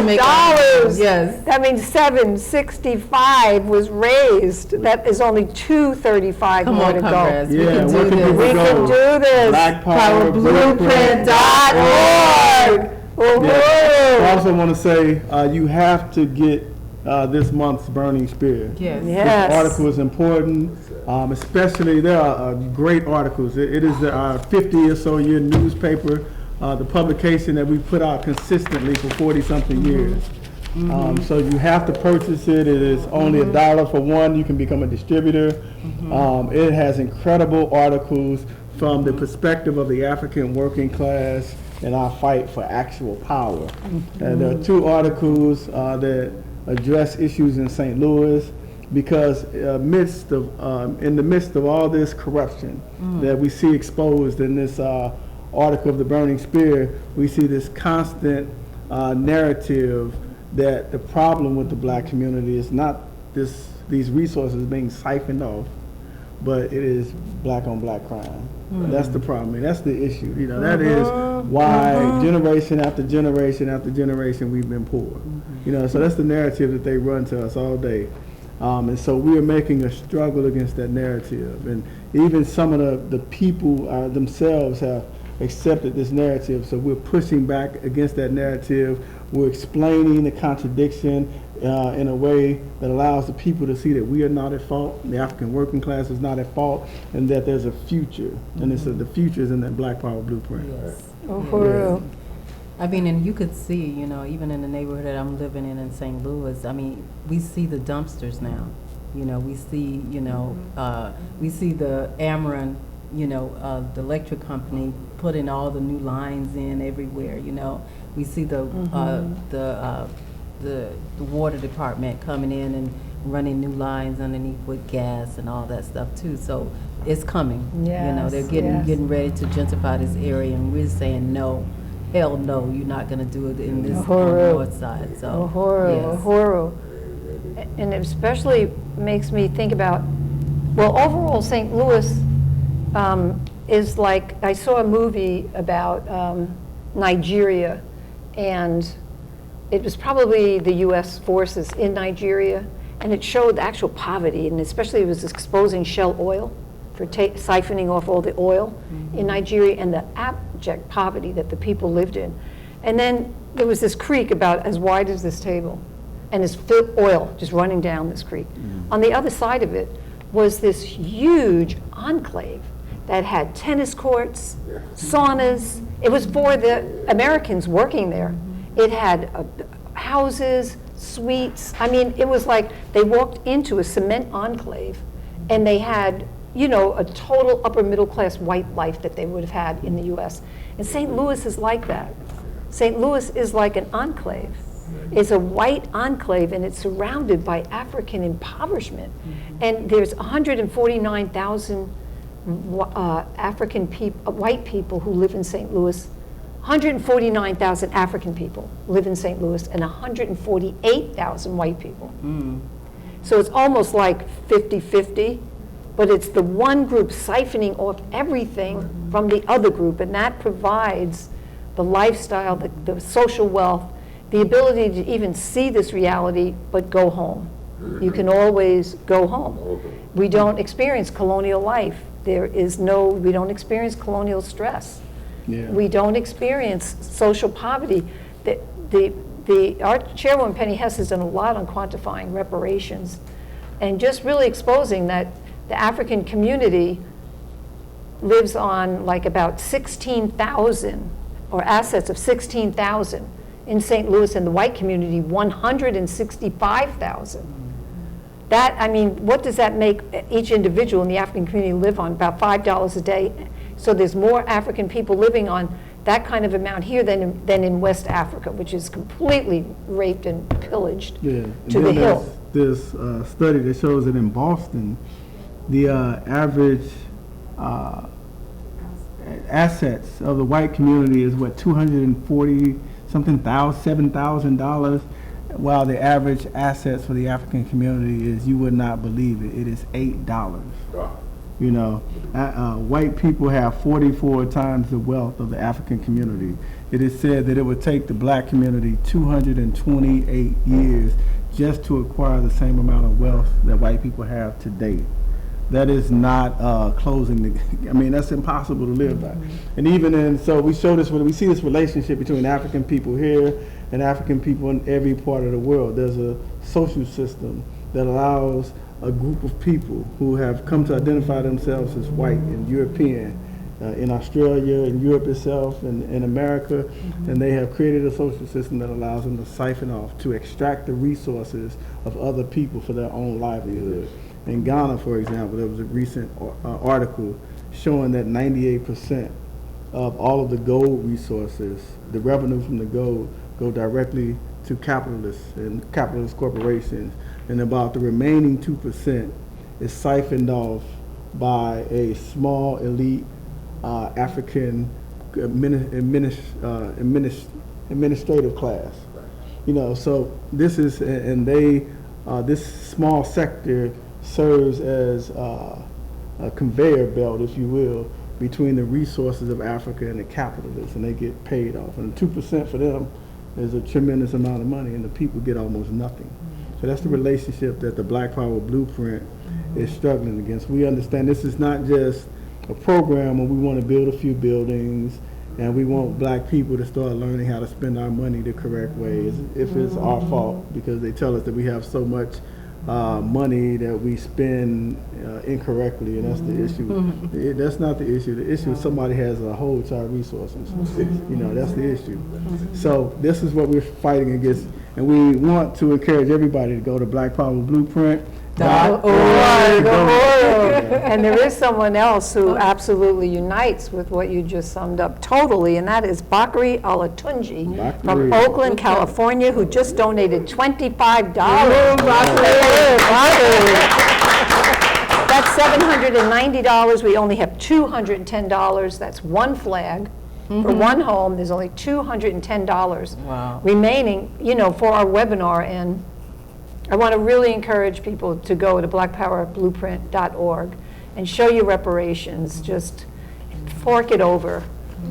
make our $100. Yes. That means $765 was raised. That is only $235 Come more on, to go. comrades. We Yeah, can where do can this. people We can do this. BlackPowerBlueprint.org. BlackPowerBlueprint.org. I also want to say you have to get this month's Burning Spear. Yes. Yes. This article is important, especially there are great articles. It is our 50 or so year newspaper, the publication that we put out consistently for 40-something years. So you have to purchase it. It is only $1 for one. You can become a distributor. It has incredible articles from the perspective of the African working class and our fight for actual power. And there are 2 articles that address issues in St. Louis, because in the midst of all this corruption that we see exposed in this article of the Burning Spear, we see this constant narrative that the problem with the black community is not these resources being siphoned off, but it is black on black crime. That's the problem. And that's the issue. You know, that is why generation after generation after generation we've been poor. You know, so that's the narrative that they run to us all day. And so we are making a struggle against that narrative. And even some of the people themselves have accepted this narrative. So we're pushing back against that narrative. We're explaining the contradiction in a way that allows the people to see that we are not at fault, the African working class is not at fault, and that there's a future. And the future is in that Black Power Blueprint. Yes. Woohoo. I mean, and you could see, you know, even in the neighborhood that I'm living in St. Louis, I mean, we see the dumpsters now. You know, we see, you know, we see the Ameren, you know, the electric company putting all the new lines in everywhere, you know. We see the water department coming in and running new lines underneath with gas and all that stuff too. So it's coming. You know, they're getting ready to gentrify this area, and we're saying no. Hell no, you're not going to do it in this on the north side. So, Uhuru. And it especially makes me think about, well, overall St. Louis is like, I saw a movie about Nigeria, and it was probably the U.S. forces in Nigeria, and it showed actual poverty, and especially it was exposing Shell oil for siphoning off all the oil in Nigeria, and the abject poverty that the people lived in. And then there was this creek about as wide as this table, and it's filled oil just running down this creek. On the other side of it was this huge enclave that had tennis courts, saunas. It was for the Americans working there. It had houses, suites. I mean, it was like they walked into a cement enclave, and they had, you know, a total upper middle class white life that they would have had in the US. And St. Louis is like that. St. Louis is like an enclave. It's a white enclave, and it's surrounded by African impoverishment. And there's 149,000 white people who live in St. Louis. 149,000 African people live in St. Louis, and 148,000 white people. So it's almost like 50-50. but it's the one group siphoning off everything from the other group, and that provides the lifestyle, the social wealth, the ability to even see this reality, but go home. You can always go home. We don't experience colonial life. We don't experience colonial stress. Yeah. We don't experience social poverty. Our chairwoman Penny Hess has done a lot on quantifying reparations and just really exposing that the African community lives on like about 16,000 or assets of 16,000 in St. Louis, and the white community 165,000. That, I mean, what does that make each individual in the African community live on? About $5 a day. So there's more African people living on that kind of amount here than in West Africa, which is completely raped and pillaged to the hill. There's study that shows that in Boston, the average assets of the white community is what, $240-something thousand, $7,000, while the average assets for the African community is, you would not believe it, it is $8. You know, white people have 44 times the wealth of the African community. It is said that it would take the black community 228 years just to acquire the same amount of wealth that white people have today. That is not closing the, I mean, that's impossible to live by. And even so we see this relationship between African people here and African people in every part of the world. There's a social system that allows a group of people who have come to identify themselves as white and European in Australia and Europe itself and in America, and they have created a social system that allows them to siphon off, to extract the resources of other people for their own livelihood. In Ghana, for example, there was a recent article showing that 98% of all of the gold resources, the revenue from the gold, go directly to capitalists and capitalist corporations, and about the remaining 2% is siphoned off by a small elite African administrative class. You know, so this is, and this small sector serves as a conveyor belt, if you will, between the resources of Africa and the capitalists, and they get paid off. And 2% for them is a tremendous amount of money, and the people get almost nothing. So that's the relationship that the Black Power Blueprint is struggling against. We understand this is not just a program where we want to build a few buildings and we want black people to start learning how to spend our money the correct way, if it's our fault, because they tell us that we have so much money that we spend incorrectly, and that's the issue. That's not the issue. The issue is somebody has a hold to our resources. You know, that's the issue. So this is what we're fighting against, and we want to encourage everybody to go to blackpowerblueprint.org. And there is someone else who absolutely unites with what you just summed up totally, and that is Bakari Alatunji from Oakland, California, who just donated $25. That's $790. We only have $210. That's one flag. For one home, there's only $210 remaining, you know, for our webinar. And I want to really encourage people to go to blackpowerblueprint.org and show your reparations. Just fork it over.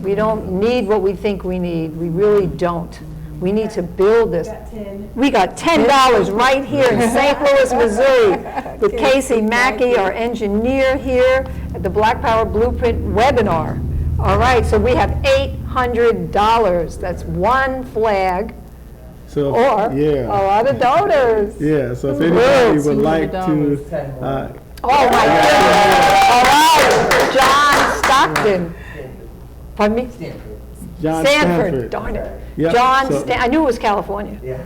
We don't need what we think we need. We really don't. We need to build this. We got $10 right here in St. Louis, Missouri, with Casey Mackey, our engineer here at the Black Power Blueprint webinar. All right, so we have $800. That's one flag. So, or a lot of donors. Yeah, so if anybody would like to... oh my goodness. All right, John Stockton. Pardon me? Stanford. Darn it. Yep. I knew it was California. Okay.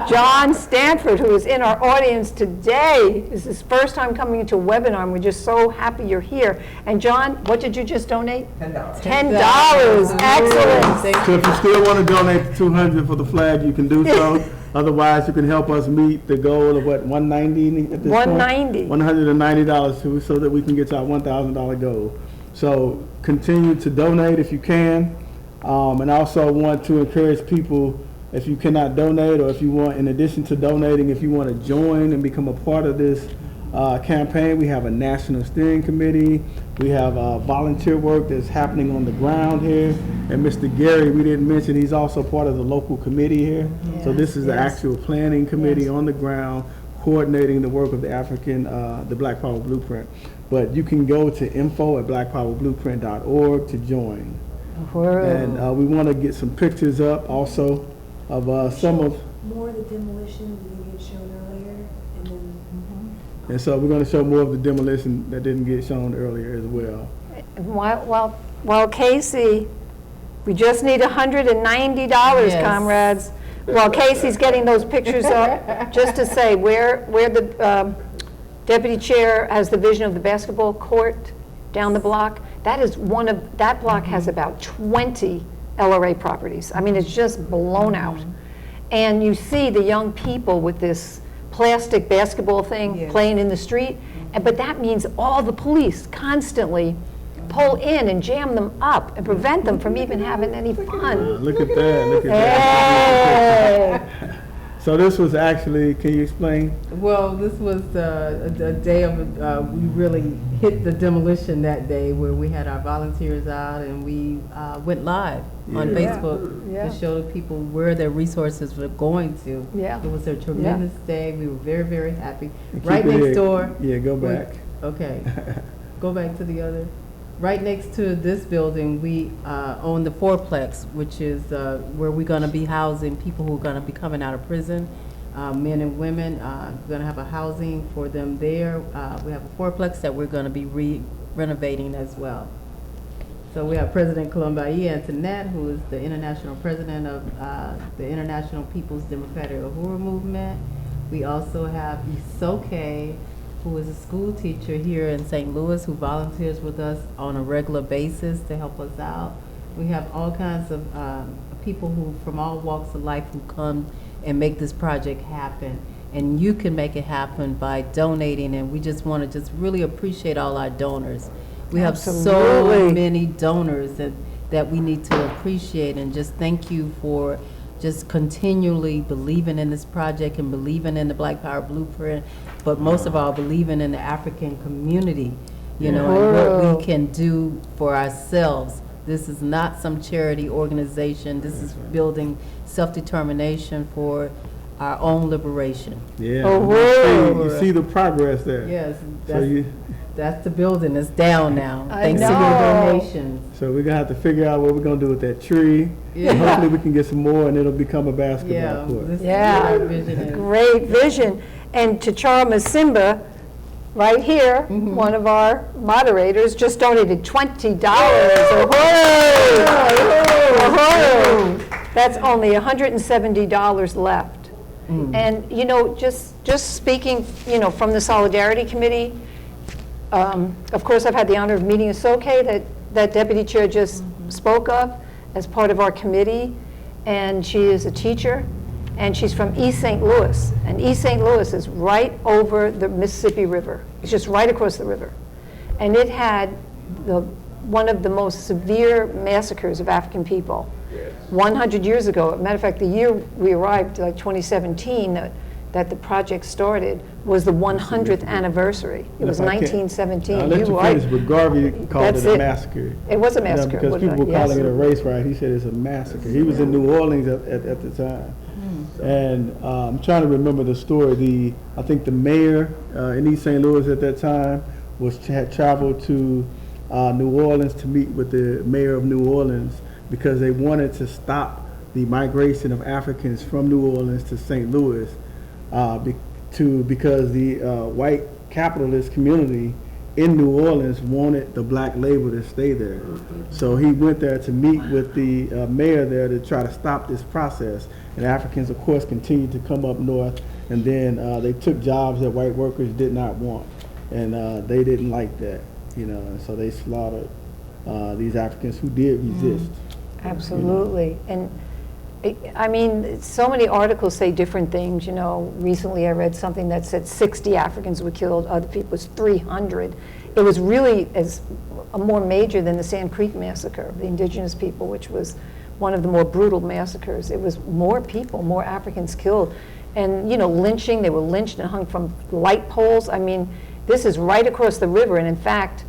John Stanford, who is in our audience today, is his first time coming into a webinar, and we're just so happy you're here. And John, what did you just donate? $10. Excellent. So if you still want to donate the $200 for the flag, you can do so. Otherwise, you can help us meet the goal of what, $190 at this point? $190 so that we can get to our $1,000 goal. So continue to donate if you can. And I also want to encourage people, if you cannot donate, or if you want, in addition to donating, if you want to join and become a part of this campaign. We have a national steering committee. We have volunteer work that's happening on the ground here. And Mr. Gary, we didn't mention, he's also part of the local committee here. So this is the actual planning committee on the ground, coordinating the work of the the Black Power Blueprint. But you can go to info@blackpowerblueprint.org to join. And we want to get some pictures up also of some of. More of the demolition didn't get shown earlier, and then. And so we're going to show more of the demolition that didn't get shown earlier as well. While Casey, we just need $190, Yes. comrades. While Casey's getting those pictures up, just to say where the deputy chair has the vision of the basketball court down the block, that block has about 20 LRA properties. I mean, it's just blown out. And you see the young people with this plastic basketball thing playing in the street, but that means all the police constantly pull in and jam them up and prevent them from even having any fun. Look at that, look at that. Hey! So this was actually, can you explain? Well, this was a day of, we really hit the demolition that day where we had our volunteers out and we went live on Facebook Yeah. to show people where their resources were going to. Yeah. It was a tremendous day. We were very, very happy. Keep Right it next here. door. Yeah, go back. Okay. Go back to the other. Right next to this building, we own the fourplex, which is where we're going to be housing people who are going to be coming out of prison, men and women. We're going to have a housing for them there. We have a fourplex that we're going to be renovating as well. So we have President Columbayi Antoinette, who is the international president of the International People's Democratic Uhuru Movement. We also have Isoke, who is a school teacher here in St. Louis, who volunteers with us on a regular basis to help us out. We have all kinds of people who, from all walks of life, who come and make this project happen. And you can make it happen by donating, and we just want to just really appreciate all our donors. We have so Absolutely. many donors that we need to appreciate, and just thank you for just continually believing in this project and believing in the Black Power Blueprint, but most of all, believing in the African community, you know, and what we can do for ourselves. This is not some charity organization. This is building self-determination for our own liberation. Yeah, Oh, you see the progress there. Yes, So that's the building. It's down now, I thanks to know. your donations. So we're gonna have to figure out what we're gonna do with that tree. Yeah. And hopefully we can get some more and it'll become a basketball Yeah, court. this is Yeah. what our vision is. Great vision. And to Charles Simba, right here, one of our moderators just donated $20. Ahoy! That's only $170 left. And, you know, just speaking, you know, from the Solidarity Committee, of course, I've had the honor of meeting Isoke, that Deputy Chair just spoke of, as part of our committee, and she is a teacher, and she's from East St. Louis, and East St. Louis is right over the Mississippi River. It's just right across the river. And it had one of the most severe massacres of African people 100 years ago. As a matter of fact, the year we arrived, like 2017, that the project started, was the 100th anniversary. It was If I can- 1917. I'll let you right. finish, but Garvey called That's it a it. massacre. It was a You know, massacre. because wasn't people were it? calling Yes. it a race riot. He said it's a massacre. He was in New Orleans at the time. And I'm trying to remember the story. I think the mayor in East St. Louis at that time had traveled to New Orleans to meet with the mayor of New Orleans because they wanted to stop the migration of Africans from New Orleans to St. Louis because the white capitalist community in New Orleans wanted the black labor to stay there. So he went there to meet with the mayor there to try to stop this process. And Africans, of course, continued to come up north, and then they took jobs that white workers did not want. And they didn't like that, you know, and so they slaughtered these Africans who did resist. Absolutely. And I mean, so many articles say different things. You know, recently I read something that said 60 Africans were killed, other people was 300. It was really more major than the Sand Creek massacre of the indigenous people, which was one of the more brutal massacres. It was more people, more Africans killed. and, you know, lynching, they were lynched and hung from light poles. I mean, this is right across the river, and in fact,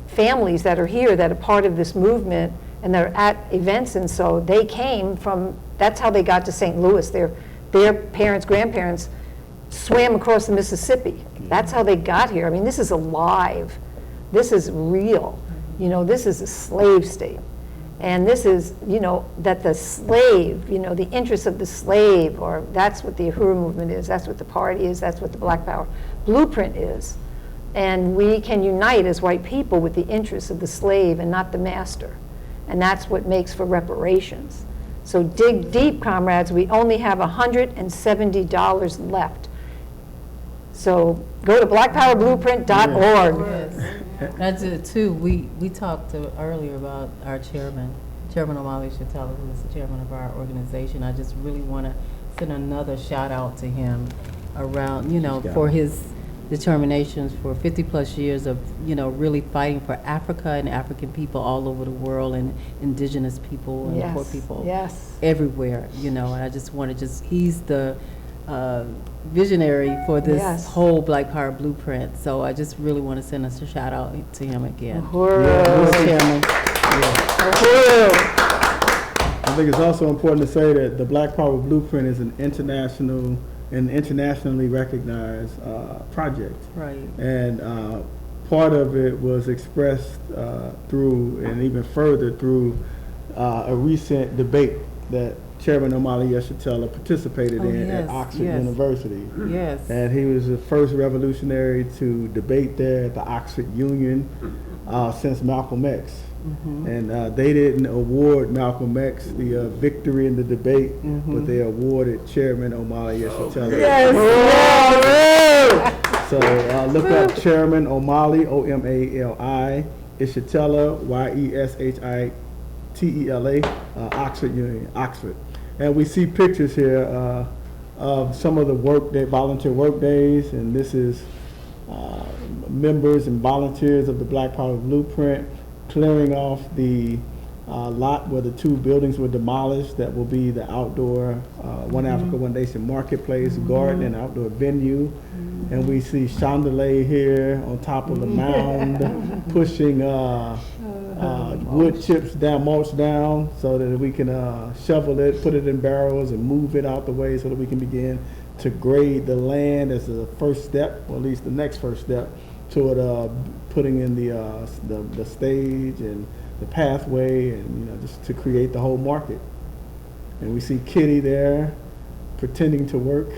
families that are here that are part of this movement and they're at events, and so they came from, that's how they got to St. Louis. Their parents, grandparents swam across the Mississippi. That's how they got here. I mean, this is alive. This is real. You know, this is a slave state. And this is, you know, that the slave, you know, the interests of the slave, or that's what the Uhuru movement is, that's what the party is, that's what the Black Power blueprint is. And we can unite as white people with the interests of the slave and not the master. And that's what makes for reparations. So dig deep, comrades. We only have $170 left. So go to blackpowerblueprint.org. Yes. That's it too. We talked earlier about our Chairman Omali Shatella, who is the chairman of our organization. I just really want to send another shout out to him around, you know, for his determinations for 50 plus years of, you know, really fighting for Africa and African people all over the world, and indigenous people and poor people everywhere, you know. And I just want to he's the visionary for this whole Black Power blueprint. So I just really want to send us a shout out to him again. Chairman. I think it's also important to say that the Black Power blueprint is an internationally recognized project. Right. And part of it was expressed through, and even further through, a recent debate that Chairman Omali Yeshitela participated in at Oxford University. Yes. And he was the first revolutionary to debate there at the Oxford Union since Malcolm X. Mm-hmm. And they didn't award Malcolm X the victory in the debate, but they awarded Chairman Omali Yeshitela. So look up Chairman Omali, O-M-A-L-I, Yeshitela, Y-E-S-H-I-T-E-L-A, Oxford Union, Oxford. And we see pictures here of some of the volunteer work days, and this is members and volunteers of the Black Power Blueprint clearing off the lot where the two buildings were demolished. That will be the outdoor One Africa, One Nation marketplace, garden, and outdoor venue. And we see chandelier here on top of the mound, pushing wood chips down, mulch down, so that we can shovel it, put it in barrels, and move it out the way so that we can begin to grade the land as a first step, or at least the next first step, toward putting in the stage and the pathway, and, you know, just to create the whole market. And we see Kitty there pretending to work.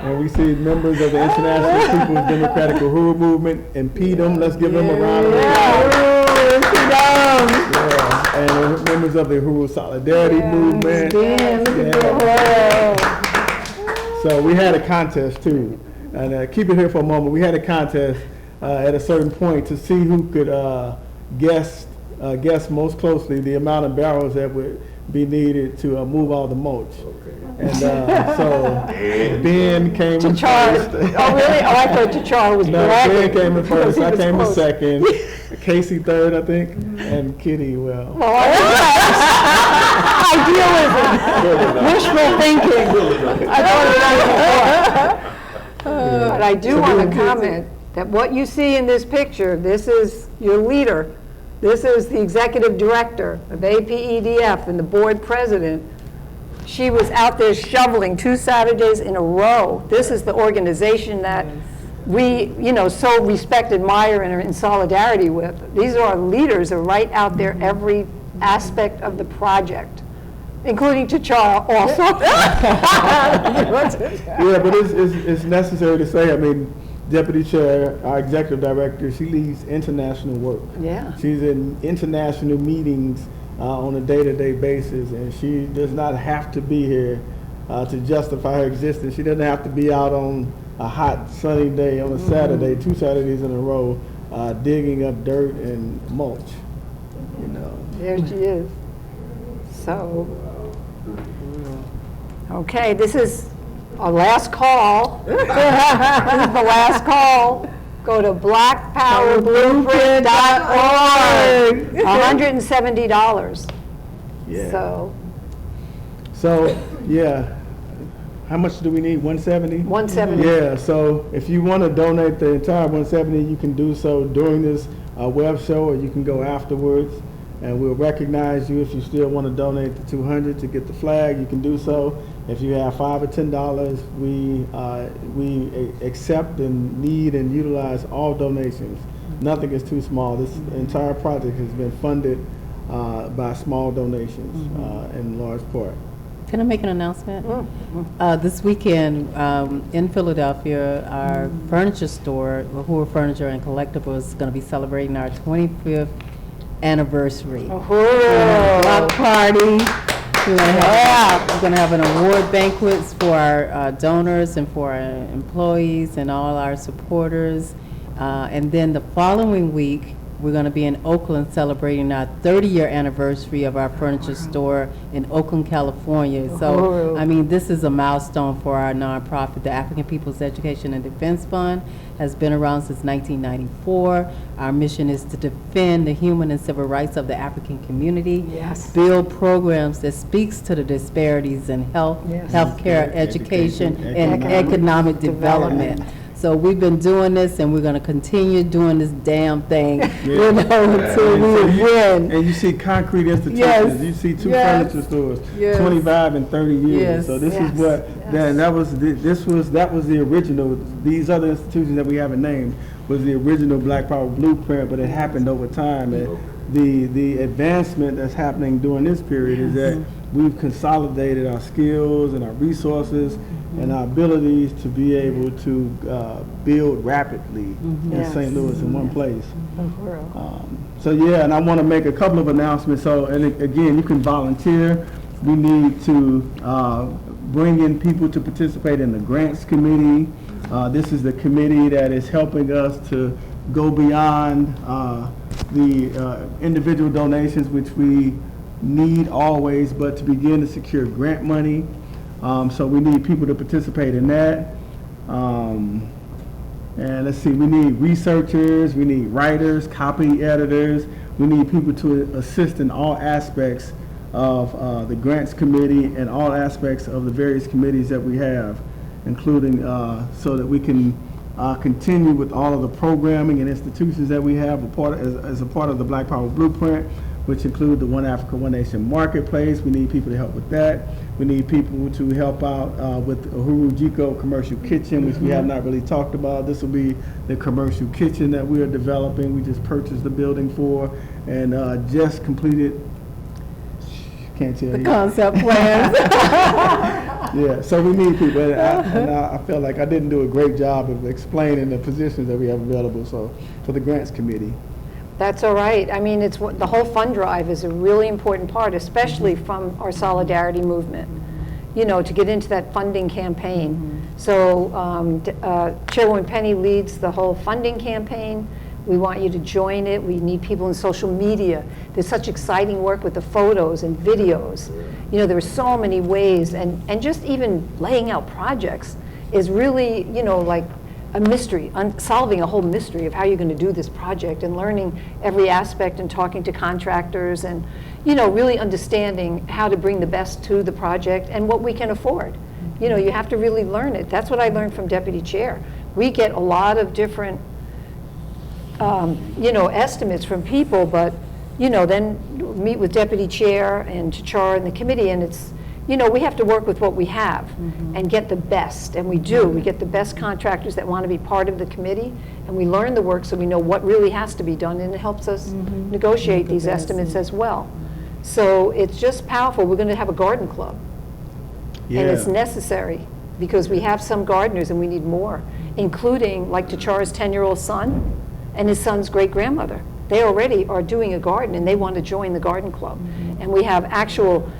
And we see members of the International People's Democratic Uhuru Movement impede them. Let's give them a round of applause. And members of the Uhuru Solidarity Movement. So we had a contest too. And keep it here for a moment. We had a contest at a certain point to see who could guess most closely the amount of barrels that would be needed to move all the mulch. And so Ben came in first. Oh, really? Oh, I thought T'Challa was bragging. Ben came in first. I came in second. Casey third, I think. And Kitty, idealism. Wishful thinking. I thought it before. But I do want to comment that what you see in this picture, this is your leader. This is the executive director of APEDF and the board president. She was out there shoveling 2 Saturdays in a row. This is the organization that we, you know, so respect, admire, and are in solidarity with. These are our leaders that are right out there every aspect of the project, including T'Challa also. Yeah, but it's necessary to say, I mean, Deputy Chair, our executive director, she leads international work. Yeah. She's in international meetings on a day-to-day basis, and she does not have to be here to justify her existence. She doesn't have to be out on a hot sunny day on a Saturday, 2 Saturdays in a row, digging up dirt and mulch. You know. There she is. So, okay, this is our last call. This is the last call. Go to blackpowerblueprint.org. $170. Yeah. So, yeah. How much do we need? 170? 170. Yeah, so if you want to donate the entire 170, you can do so during this web show, or you can go afterwards, and we'll recognize you. If you still want to donate the 200 to get the flag, you can do so. If you have $5 or $10, we accept and need and utilize all donations. Nothing is too small. This entire project has been funded by small donations in large part. Can I make an announcement? This weekend in Philadelphia, our furniture store, Uhuru Furniture and Collectibles, is going to be celebrating our 25th anniversary. Block party. We're going to have an award banquets for our donors and for our employees and all our supporters. And then the following week, we're going to be in Oakland celebrating our 30-year anniversary of our furniture store in Oakland, California. So, I mean, this is a milestone for our nonprofit. The African People's Education and Defense Fund has been around since 1994. Our mission is to defend the human and civil rights of the African community, build programs that speaks to the disparities in health, healthcare, education, and economic development. So we've been doing this, and we're going to continue doing this damn thing, you know, until we win. And you see concrete institutions. You see two furniture stores, 25 and 30 years. So this is what that was the original. These other institutions that we haven't named was the original Black Power blueprint, but it happened over time. And the advancement that's happening during this period is that we've consolidated our skills and our resources and our abilities to be able to build rapidly in St. Louis in one place. So yeah, and I want to make a couple of announcements. So, and again, you can volunteer. We need to bring in people to participate in the grants committee. This is the committee that is helping us to go beyond the individual donations, which we need always, but to begin to secure grant money. So we need people to participate in that. And let's see, we need researchers, we need writers, copy editors, we need people to assist in all aspects of the grants committee and all aspects of the various committees that we have, including so that we can continue with all of the programming and institutions that we have as a part of the Black Power Blueprint, which include the One Africa, One Nation Marketplace. We need people to help with that. We need people to help out with Uhuru Jiko Commercial Kitchen, which we have not really talked about. This will be the commercial kitchen that we are developing. We just purchased the building for and just completed, can't tell you. Concept plans. Yeah, so we need people, and I feel like I didn't do a great job of explaining the positions that we have available, so for the grants committee. That's all right. I mean, it's the whole fund drive is a really important part, especially from our solidarity movement, you know, to get into that funding campaign. So Chairwoman Penny leads the whole funding campaign. We want you to join it. We need people in social media. There's such exciting work with the photos and videos. You know, there are so many ways, and just even laying out projects is really, you know, like a mystery, solving a whole mystery of how you're going to do this project and learning every aspect and talking to contractors and, you know, really understanding how to bring the best to the project and what we can afford. You know, you have to really learn it. That's what I learned from Deputy Chair. We get a lot of different, you know, estimates from people, but, you know, then meet with Deputy Chair and Chachar and the committee, and it's, you know, we have to work with what we have and get the best, and we do. We get the best contractors that want to be part of the committee, and we learn the work so we know what really has to be done, and it helps us negotiate these estimates as well. So it's just powerful. We're going to have a garden club, and it's necessary because we have some gardeners and we need more, including like Tachar's 10-year-old son and his son's great-grandmother. They already are doing a garden, and they want to join the garden club. And we have actual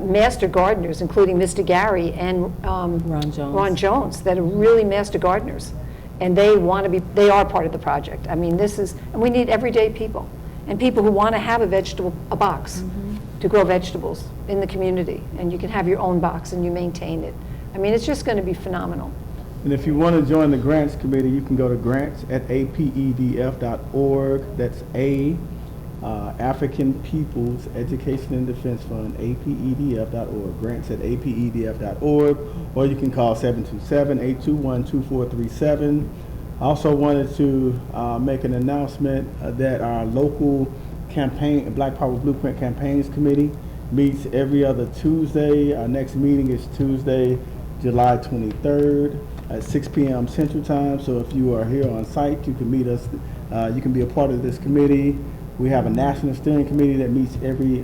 master gardeners, including Mr. Gary and Ron Jones, that are really master gardeners, and they want to be. They are part of the project. I mean, this is, and we need everyday people and people who want to have a box to grow vegetables in the community, and you can have your own box and you maintain it. I mean, it's just going to be phenomenal. And if you want to join the grants committee, you can go to grants@apedf.org. That's African People's Education and Defense Fund, apedf.org, grants@apedf.org, or you can call 727-821-2437. I also wanted to make an announcement that our local campaign, Black Power Blueprint Campaigns Committee, meets every other Tuesday. Our next meeting is Tuesday, July 23rd at 6 p.m. Central Time. So if you are here on site, you can meet us. You can be a part of this committee. We have a national steering committee that meets every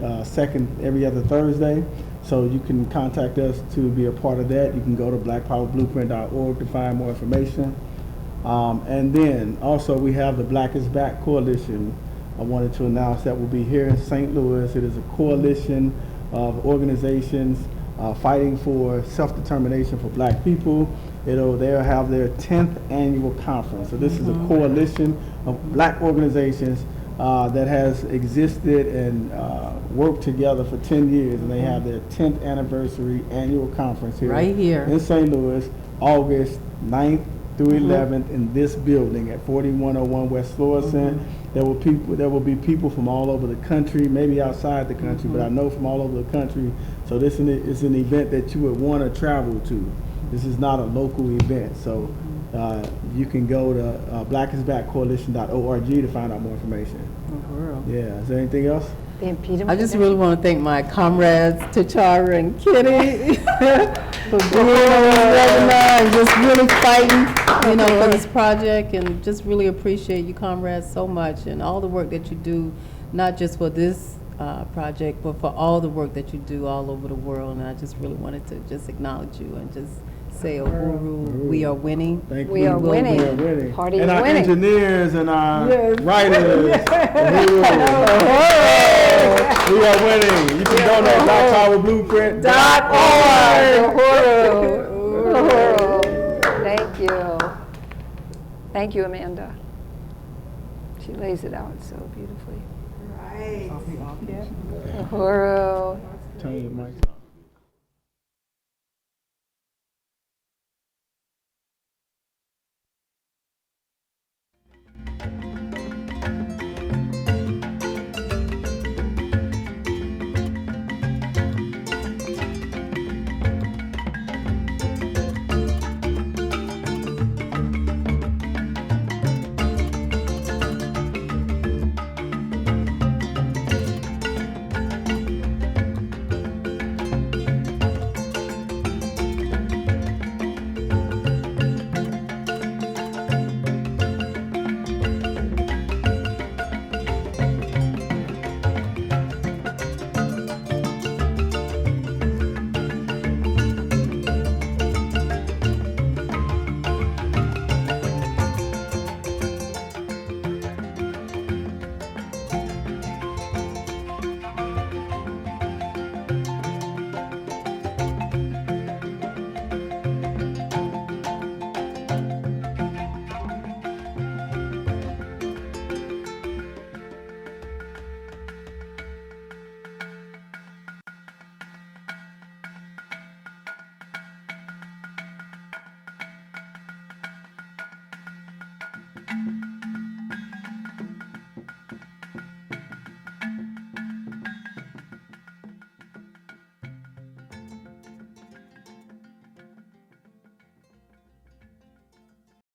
other Thursday. So you can contact us to be a part of that. You can go to blackpowerblueprint.org to find more information. And then also we have the Black is Back Coalition. I wanted to announce that will be here in St. Louis. It is a coalition of organizations fighting for self-determination for black people. They'll have their 10th annual conference. So this is a coalition of black organizations that has existed and worked together for 10 years, and they have their 10th anniversary annual conference here, Right here. in St. Louis, August 9th through 11th in this building at 4101 West Florissant. There will be people from all over the country, maybe outside the country, but I know from all over the country. So this is an event that you would want to travel to. This is not a local event. So you can go to blackisbackcoalition.org to find out more information. Yeah, is there anything else? The impediment. I just really want to thank my comrades, Tachara and Kitty, for being on this webinar and just really fighting, for this project, and just really appreciate you comrades so much and all the work that you do, not just for this project, but for all the work that you do all over the world. And I just really wanted to just acknowledge you and just say, Uhuru, we are winning. Thank We you. are winning. We are winning. Party and is our winning. engineers and our Yes. writers. Uhuru. We are winning. You can donate Uhuru. Thank you. Thank you, Amanda. She lays it out so beautifully. Right. Uhuru. Turn your mics off.